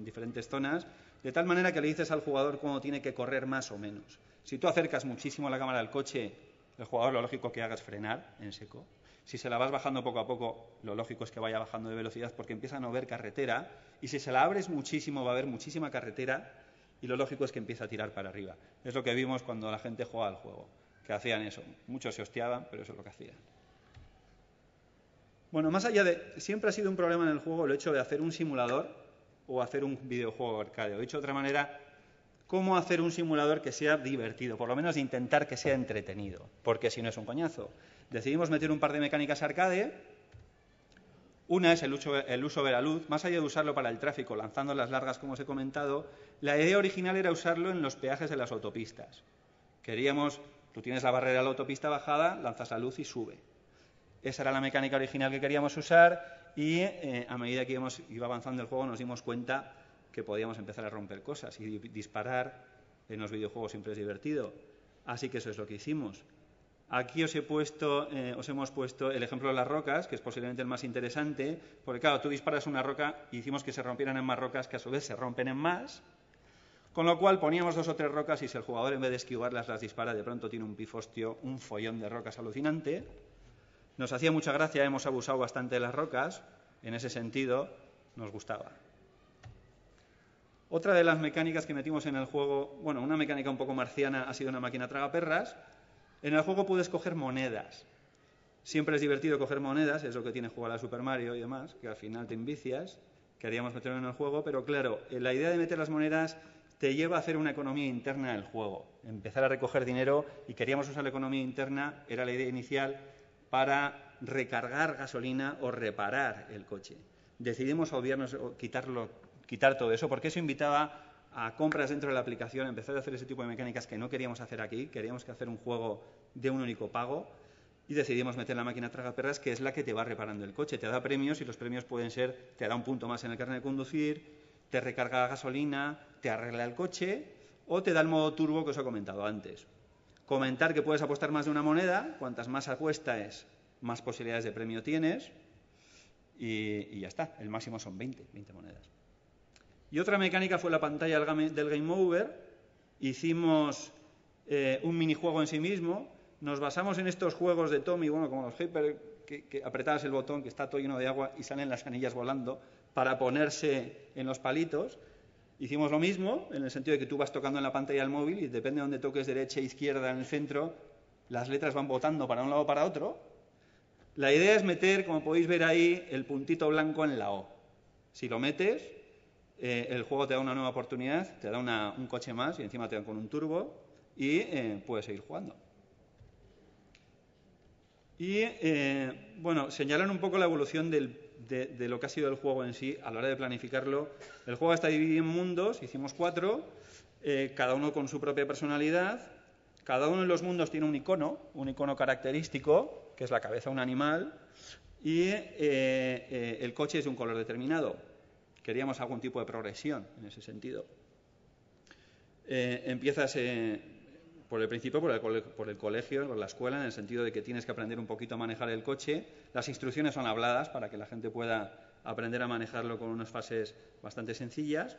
diferentes zonas, de tal manera que le dices al jugador cómo tiene que correr más o menos. Si tú acercas muchísimo la cámara al coche, el jugador lo lógico que haga es frenar en seco. Si se la vas bajando poco a poco, lo lógico es que vaya bajando de velocidad porque empieza a no ver carretera. Y si se la abres muchísimo, va a haber muchísima carretera y lo lógico es que empieza a tirar para arriba. Es lo que vimos cuando la gente jugaba al juego, que hacían eso. Muchos se hostiaban, pero eso es lo que hacían. Bueno, más allá de... Siempre ha sido un problema en el juego el hecho de hacer un simulador o hacer un videojuego arcade. O dicho de otra manera, cómo hacer un simulador que sea divertido, por lo menos intentar que sea entretenido, porque si no es un coñazo. Decidimos meter un par de mecánicas arcade. Una es el uso de la luz. Más allá de usarlo para el tráfico, lanzando las largas, como os he comentado, la idea original era usarlo en los peajes de las autopistas. Queríamos, tú tienes la barrera de la autopista bajada, lanzas la luz y sube. Esa era la mecánica original que queríamos usar y a medida que iba avanzando el juego nos dimos cuenta que podíamos empezar a romper cosas y disparar en los videojuegos siempre es divertido. Así que eso es lo que hicimos. Aquí os hemos puesto el ejemplo de las rocas, que es posiblemente el más interesante, porque claro, tú disparas una roca y hicimos que se rompieran en más rocas, que a su vez se rompen en más, con lo cual poníamos 2 o 3 rocas y si el jugador en vez de esquivarlas las dispara, de pronto tiene un pifostio, un follón de rocas alucinante. Nos hacía mucha gracia, hemos abusado bastante de las rocas, en ese sentido nos gustaba. Otra de las mecánicas que metimos en el juego, bueno, una mecánica un poco marciana, ha sido una máquina tragaperras. En el juego puedes coger monedas. Siempre es divertido coger monedas, es lo que tiene jugar a Super Mario y demás, que al final te envicias. Queríamos meterlo en el juego, pero claro, la idea de meter las monedas te lleva a hacer una economía interna del juego. Empezar a recoger dinero y queríamos usar la economía interna, era la idea inicial, para recargar gasolina o reparar el coche. Decidimos quitar todo eso, porque eso invitaba a compras dentro de la aplicación, empezar a hacer ese tipo de mecánicas que no queríamos hacer aquí, queríamos hacer un juego de un único pago y decidimos meter la máquina tragaperras, que es la que te va reparando el coche, te da premios y los premios pueden ser, te da un punto más en el carnet de conducir, te recarga la gasolina, te arregla el coche o te da el modo turbo que os he comentado antes. Comentar que puedes apostar más de una moneda, cuantas más apuestas, más posibilidades de premio tienes y ya está, el máximo son 20 monedas. Y otra mecánica fue la pantalla del Game Over. Hicimos un minijuego en sí mismo. Nos basamos en estos juegos de Tommy, bueno, como los Hyper, que apretabas el botón, que está todo lleno de agua y salen las anillas volando para ponerse en los palitos. Hicimos lo mismo, en el sentido de que tú vas tocando en la pantalla del móvil y depende de donde toques, derecha, izquierda, en el centro, las letras van botando para un lado o para otro. La idea es meter, como podéis ver ahí, el puntito blanco en la O. Si lo metes, el juego te da una nueva oportunidad, te da un coche más y encima te dan con un turbo y puedes seguir jugando. Y bueno, señalan un poco la evolución de lo que ha sido el juego en sí a la hora de planificarlo. El juego está dividido en mundos, hicimos 4, cada uno con su propia personalidad. Cada uno de los mundos tiene un icono característico, que es la cabeza de un animal, y el coche es de un color determinado. Queríamos algún tipo de progresión en ese sentido. Empiezas por el principio, por el colegio, por la escuela, en el sentido de que tienes que aprender un poquito a manejar el coche. Las instrucciones son habladas para que la gente pueda aprender a manejarlo con unas fases bastante sencillas.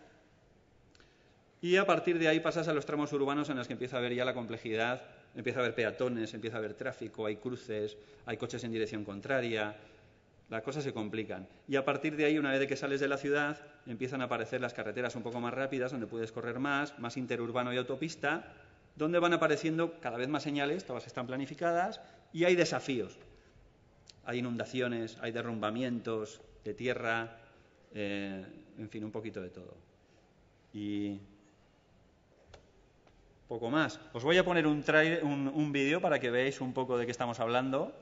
Y a partir de ahí pasas a los tramos urbanos en los que empieza a haber ya la complejidad, empieza a haber peatones, empieza a haber tráfico, hay cruces, hay coches en dirección contraria. Las cosas se complican. Y a partir de ahí, una vez de que sales de la ciudad, empiezan a aparecer las carreteras un poco más rápidas, donde puedes correr más interurbano y autopista, donde van apareciendo cada vez más señales, todas están planificadas, y hay desafíos. Hay inundaciones, hay derrumbamientos de tierra, en fin, un poquito de todo. Y poco más. Os voy a poner un vídeo para que veáis un poco de qué estamos hablando,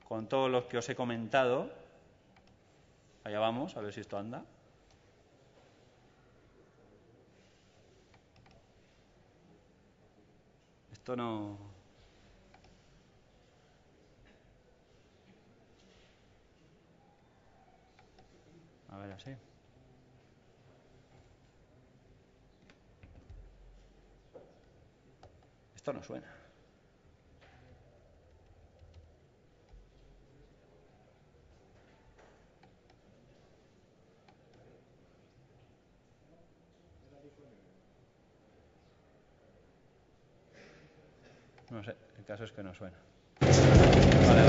con todo lo que os he comentado. Allá vamos, a ver si esto anda. Esto no... A ver, así. Esto no suena. No sé, el caso es que no suena. Vale,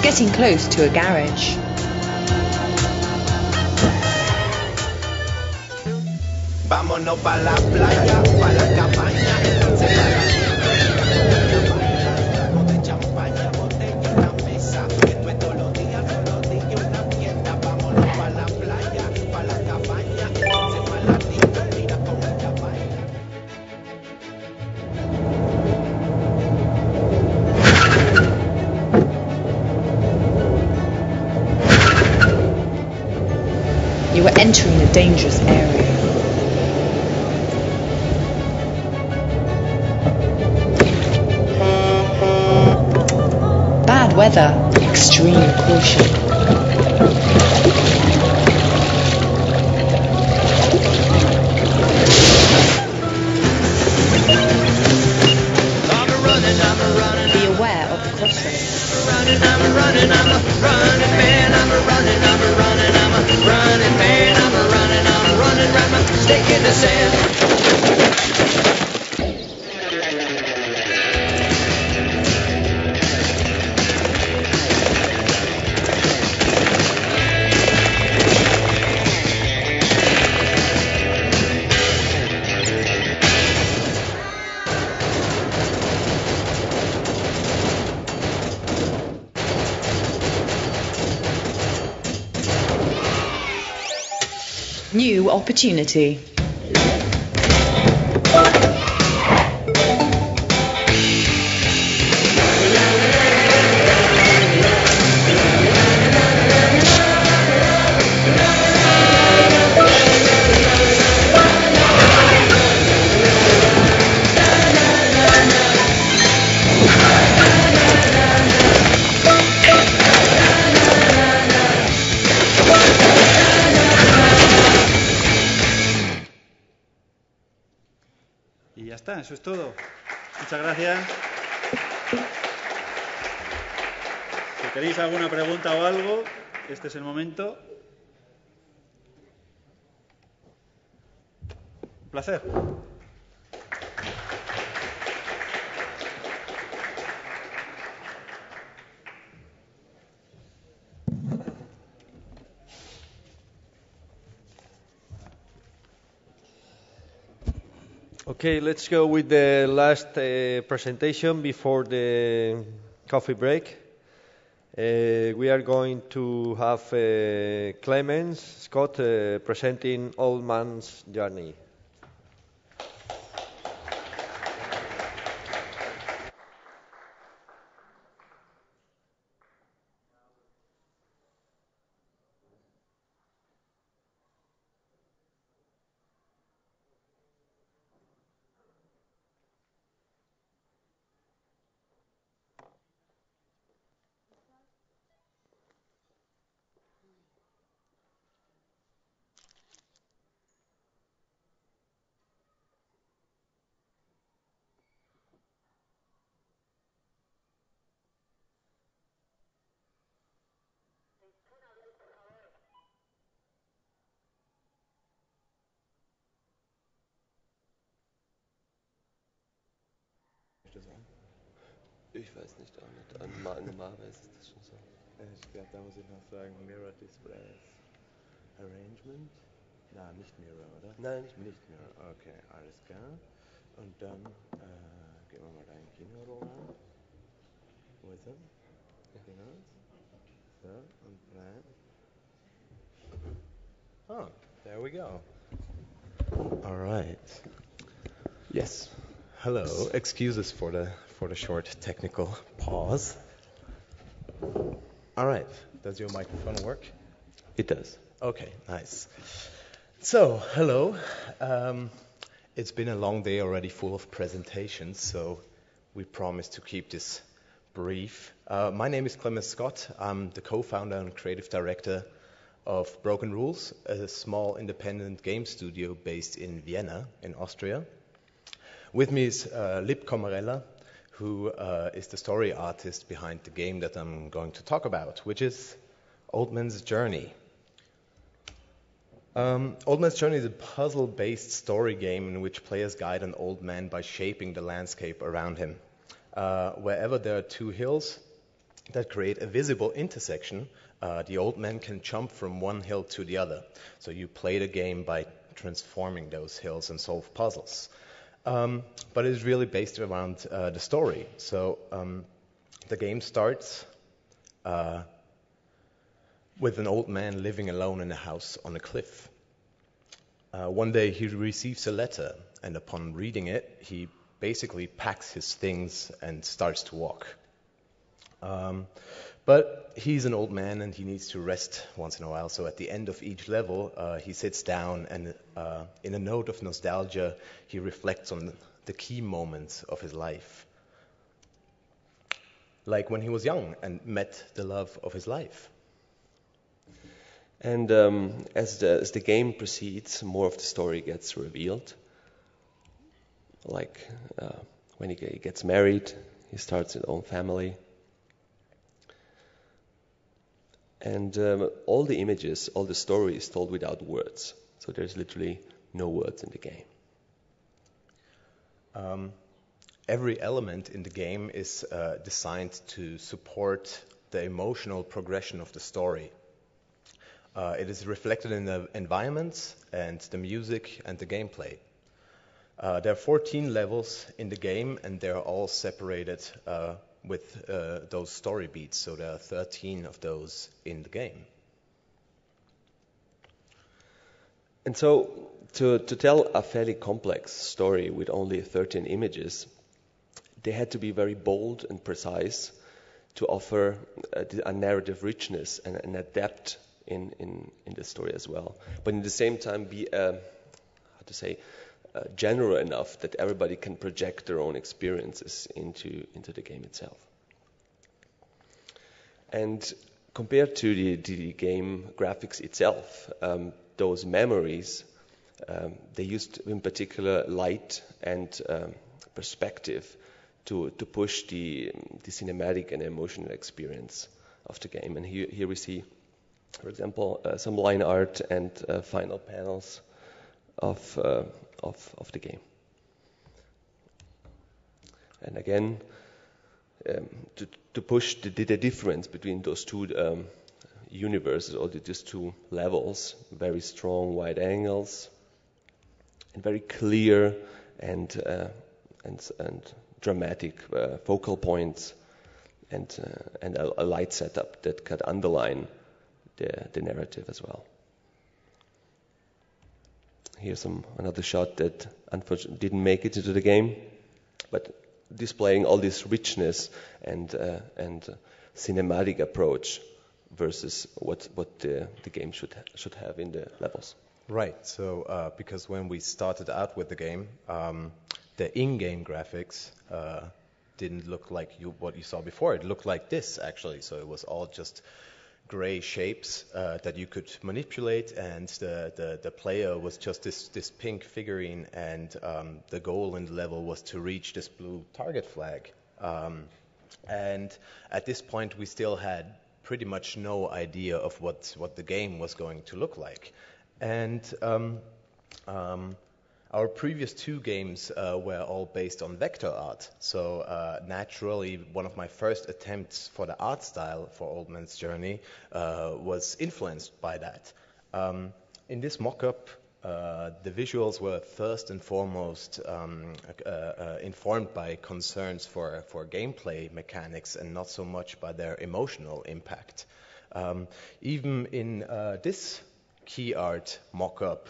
Getting close to a garage. Vámonos pa' la playa, pa' la cabaña, entonces pa' la de champaña, botella en la mesa, esto es todos los días una fiesta. Vámonos pa' la playa, pa' la cabaña, entonces pa' la disco, mira cómo ella baila. You were entering a dangerous area. Bad weather, extreme caution. Be aware of the crossroads. I'm a running man, I'm a running round my stick in the sand. New opportunity. Y ya está, eso es todo. Muchas gracias. Si tenéis alguna pregunta o algo, este es el momento. Un placer. Okay, let's go with the last presentation before the coffee break. We are going to have Clemens Scott presenting Old Man's Journey. Ich weiß nicht, normalerweise ist das schon so. Ich glaube, da muss ich noch sagen, Mirror Displays. Arrangement? Na, nicht Mirror, oder? Nein, nicht Mirror. Okay, alles klar. Und dann gehen wir mal da in Kino rein. Wo ist er? Genau. So, und rein. Oh, there we go. All right. Yes. Hello. Excuses for the for the short technical pause. All right. Does your microphone work? It does. Okay, nice. So, hello. It's been a long day already full of presentations, so we promise to keep this brief. My name is Clemens Scott. I'm the co-founder and creative director of Broken Rules, a small independent game studio based in Vienna, in Austria. With me is Lip Comarella, who is the story artist behind the game that I'm going to talk about, which is Old Man's Journey. Old Man's Journey is a puzzle-based story game in which players guide an old man by shaping the landscape around him. Wherever there are two hills that create a visible intersection, the old man can jump from one hill to the other. So you play the game by transforming those hills and solve puzzles. But it's really based around the story. So the game starts with an old man living alone in a house on a cliff. One day he receives a letter, and upon reading it, he basically packs his things and starts to walk. But he's an old man and he needs to rest once in a while, so at the end of each level, he sits down and in a note of nostalgia, he reflects on the key moments of his life. Like when he was young and met the love of his life. And as the game proceeds, more of the story gets revealed. Like when he gets married, he starts his own family. And all the images, all the story is told without words. So there's literally no words in the game. Every element in the game is designed to support the emotional progression of the story. It is reflected in the environments and the music and the gameplay. There are 14 levels in the game, and they're all separated with those story beats. So there are 13 of those in the game. And so to tell a fairly complex story with only 13 images, they had to be very bold and precise to offer a narrative richness and a depth in the story as well. But at the same time be, general enough that everybody can project their own experiences into the game itself. And compared to the game graphics itself, those memories, they used in particular light and perspective to push the cinematic and emotional experience of the game. And here we see, for example, some line art and final panels of the game. And again, to push the difference between those two universes, or these two levels, very strong wide angles, and very clear and dramatic focal points, and a light setup that could underline the narrative as well. Here's another shot that unfortunately didn't make it into the game, but displaying all this richness and cinematic approach versus what the game should have in the levels. Right. So because when we started out with the game, the in-game graphics didn't look like what you saw before. It looked like this actually. So it was all just gray shapes that you could manipulate, and the player was just this pink figurine, and the goal in the level was to reach this blue target flag. And at this point, we still had pretty much no idea of what the game was going to look like. And our previous two games were all based on vector art. So naturally, one of my first attempts for the art style for Old Man's Journey was influenced by that. In this mock-up, the visuals were first and foremost informed by concerns for gameplay mechanics and not so much by their emotional impact. Even in this key art mock-up,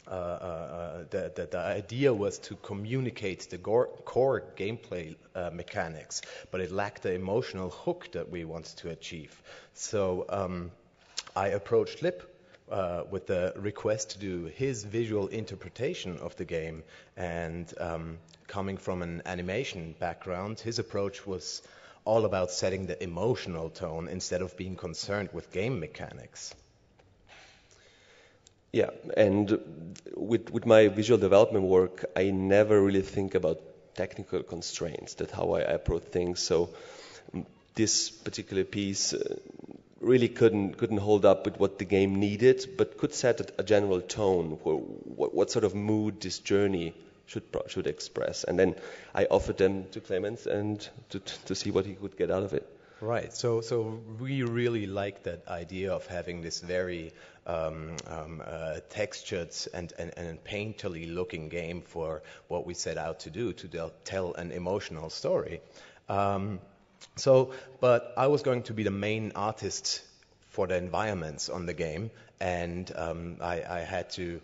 the idea was to communicate the core gameplay mechanics, but it lacked the emotional hook that we wanted to achieve. So I approached Lip with the request to do his visual interpretation of the game, and coming from an animation background, his approach was all about setting the emotional tone instead of being concerned with game mechanics. Yeah, and with my visual development work, I never really think about technical constraints. That's how I approach things. So this particular piece really couldn't hold up with what the game needed, but could set a general tone for what sort of mood this journey should express. And then I offered them to Clemens and to see what he could get out of it. Right. So we really like that idea of having this very textured and painterly looking game for what we set out to do, to tell an emotional story. But I was going to be the main artist for the environments on the game, and I had to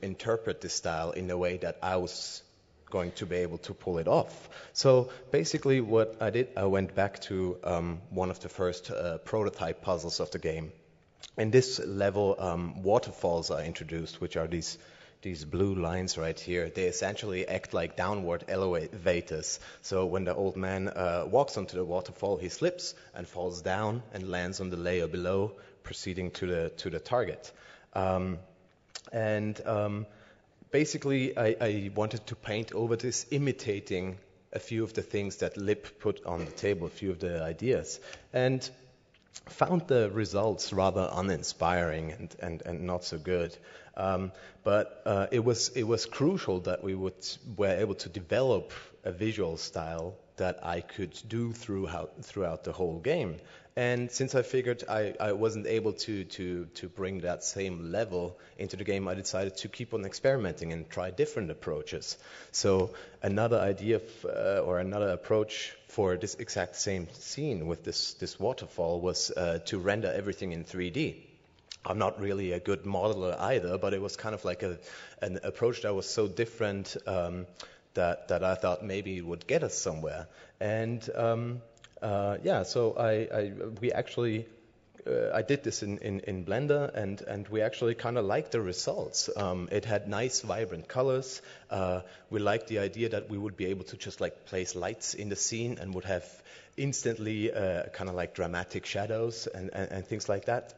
interpret the style in a way that I was going to be able to pull it off. So basically what I did, I went back to one of the first prototype puzzles of the game. In this level, waterfalls are introduced, which are these blue lines right here. They essentially act like downward elevators. So when the old man walks onto the waterfall, he slips and falls down and lands on the layer below, proceeding to the target. Basically, I wanted to paint over this, imitating a few of the things that Lip put on the table, a few of the ideas, and found the results rather uninspiring and not so good. But it was crucial that we were able to develop a visual style that I could do throughout the whole game. And since I figured I wasn't able to bring that same level into the game, I decided to keep on experimenting and try different approaches. So another idea or another approach for this exact same scene with this waterfall was to render everything in 3D. I'm not really a good modeler either, but it was kind of like an approach that was so different that I thought maybe it would get us somewhere. And so I did this in Blender, and we actually kind of liked the results. It had nice, vibrant colors. We liked the idea that we would be able to just like place lights in the scene and would have instantly kind of like dramatic shadows and things like that.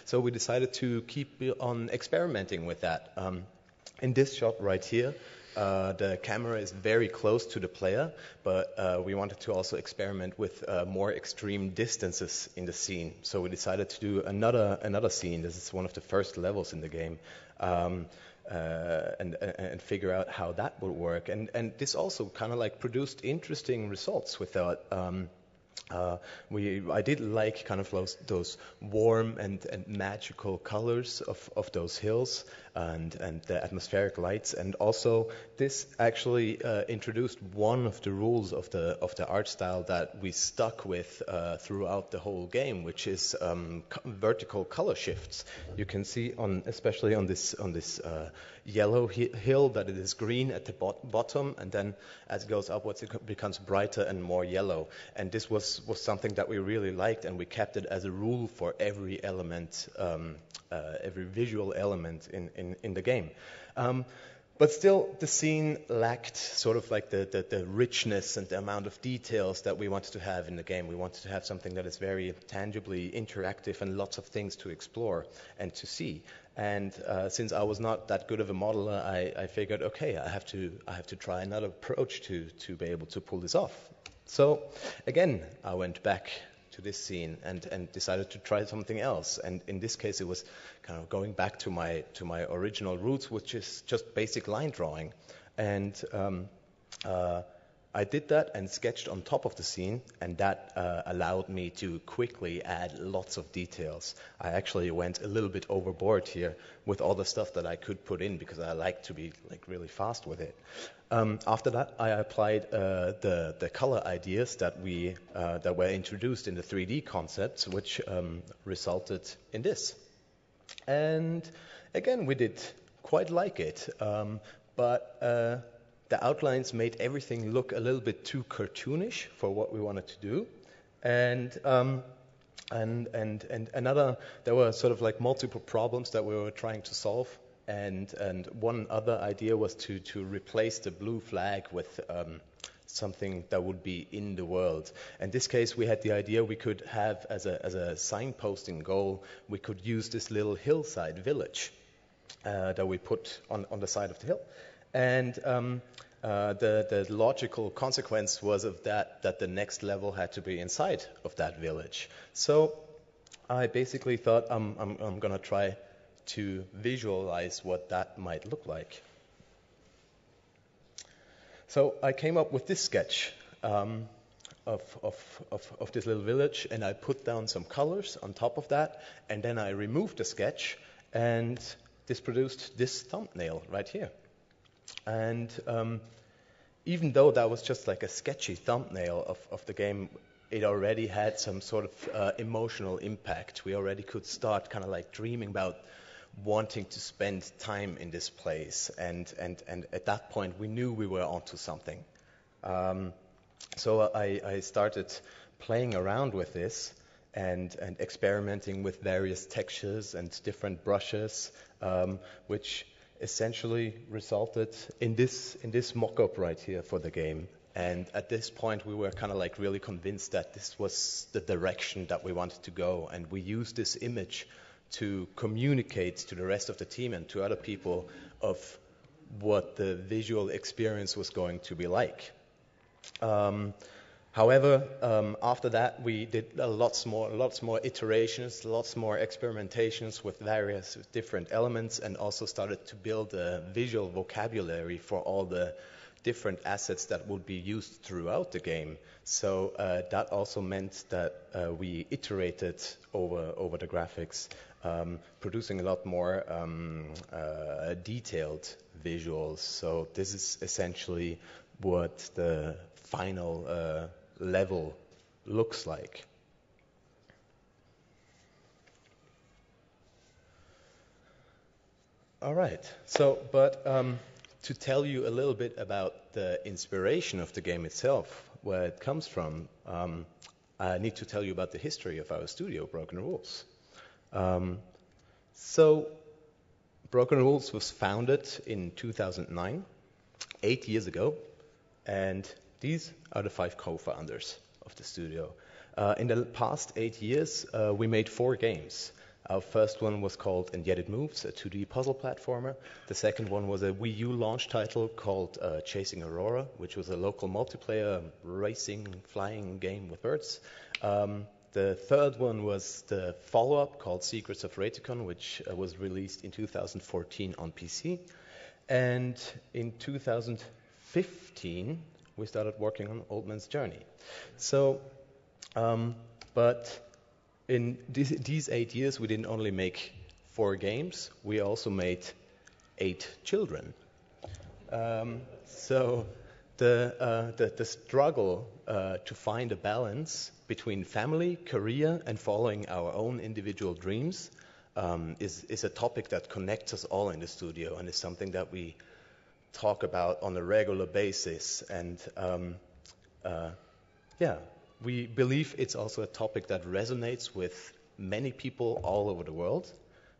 So we decided to keep on experimenting with that. In this shot right here, the camera is very close to the player, but we wanted to also experiment with more extreme distances in the scene. So we decided to do another scene. This is one of the first levels in the game, and figure out how that would work. And this also kind of like produced interesting results with that. I did like kind of those warm and magical colors of those hills and the atmospheric lights, and also this actually introduced one of the rules of the art style that we stuck with throughout the whole game, which is vertical color shifts. You can see especially on this yellow hill that it is green at the bottom, and then as it goes upwards it becomes brighter and more yellow. And this was something that we really liked, and we kept it as a rule for every element, every visual element in the game. But still, the scene lacked sort of like the richness and the amount of details that we wanted to have in the game. We wanted to have something that is very tangibly interactive and lots of things to explore and to see. And since I was not that good of a modeler, I figured, okay, I have to try another approach to be able to pull this off. So again, I went back to this scene and decided to try something else. And in this case, it was kind of going back to my original roots, which is just basic line drawing. And I did that and sketched on top of the scene, and that allowed me to quickly add lots of details. I actually went a little bit overboard here with all the stuff that I could put in, because I like to be like really fast with it. After that, I applied the color ideas that were introduced in the 3D concepts, which resulted in this. And again, we did quite like it, but the outlines made everything look a little bit too cartoonish for what we wanted to do, and there were sort of like multiple problems that we were trying to solve, and one other idea was to replace the blue flag with something that would be in the world. In this case, we had the idea we could have as a signposting goal, we could use this little hillside village that we put on the side of the hill. And the logical consequence was of that the next level had to be inside of that village. So I basically thought I'm going to try to visualize what that might look like. So I came up with this sketch of this little village, and I put down some colors on top of that, and then I removed the sketch, and this produced this thumbnail right here. And even though that was just like a sketchy thumbnail of the game, it already had some sort of emotional impact. We already could start kind of like dreaming about wanting to spend time in this place, and at that point we knew we were onto something. So I started playing around with this and experimenting with various textures and different brushes, which essentially resulted in this mock-up right here for the game. And at this point we were kind of like really convinced that this was the direction that we wanted to go, and we used this image to communicate to the rest of the team and to other people of what the visual experience was going to be like. However, after that we did lots more iterations, lots more experimentations with various different elements, and also started to build a visual vocabulary for all the different assets that would be used throughout the game. So that also meant that we iterated over the graphics, producing a lot more detailed visuals. So this is essentially what the final level looks like. All right. So, but to tell you a little bit about the inspiration of the game itself, where it comes from, I need to tell you about the history of our studio, Broken Rules. So, Broken Rules was founded in 2009, 8 years ago, and these are the 5 co-founders of the studio. In the past 8 years, we made 4 games. Our first one was called And Yet It Moves, a 2D puzzle platformer. The second one was a Wii U launch title called Chasing Aurora, which was a local multiplayer racing, flying game with birds. The third one was the follow-up called Secrets of Raticon, which was released in 2014 on PC. And in 2015, we started working on Old Man's Journey. So, but in these 8 years, we didn't only make 4 games, we also made 8 children. So the struggle to find a balance between family, career, and following our own individual dreams is a topic that connects us all in the studio, and is something that we talk about on a regular basis. And we believe it's also a topic that resonates with many people all over the world.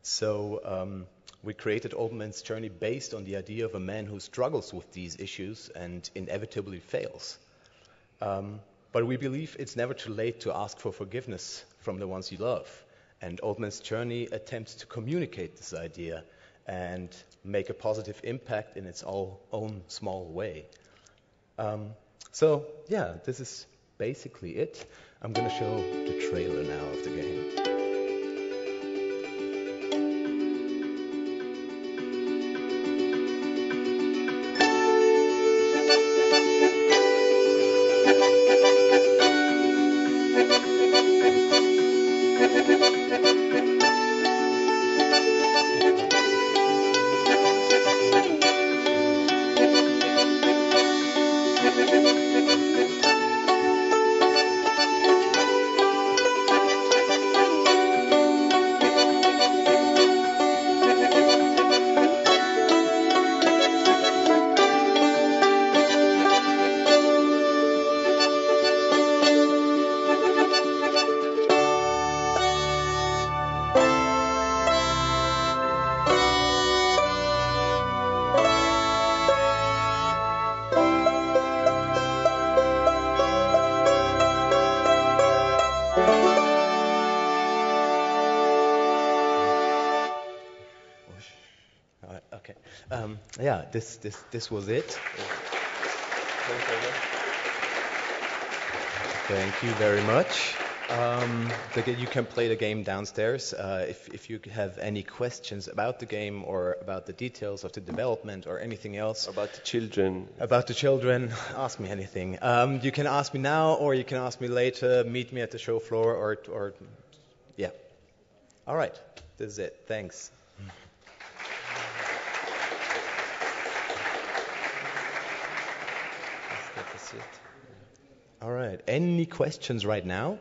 So we created Old Man's Journey based on the idea of a man who struggles with these issues and inevitably fails. But we believe it's never too late to ask for forgiveness from the ones you love. And Old Man's Journey attempts to communicate this idea and make a positive impact in its own small way. So this is basically it. I'm going to show the trailer now of the game. yeah, this was it. Thank you very much. You can play the game downstairs. If you have any questions about the game or about the details of the development or anything else. About the children. About the children, ask me anything. You can ask me now or you can ask me later. Meet me at the show floor or yeah. All right, this is it. Thanks. That's it. All right. Any questions right now?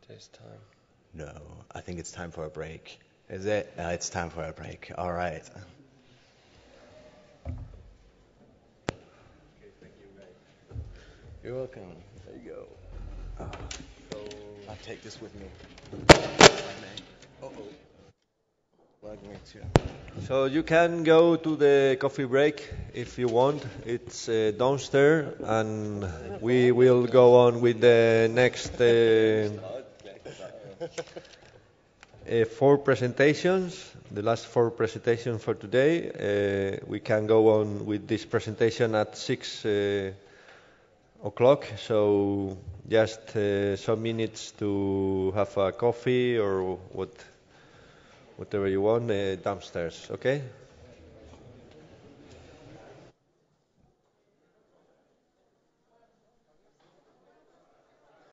There's time. No, I think it's time for a break. Is it? It's time for a break. All right. You're welcome. There you go. I'll take this with me. So you can go to the coffee break if you want. It's downstairs, and we will go on with the next 4 presentations. The last 4 presentations for today. We can go on with this presentation at 6 o'clock. So just some minutes to have a coffee or whatever you want downstairs. Okay.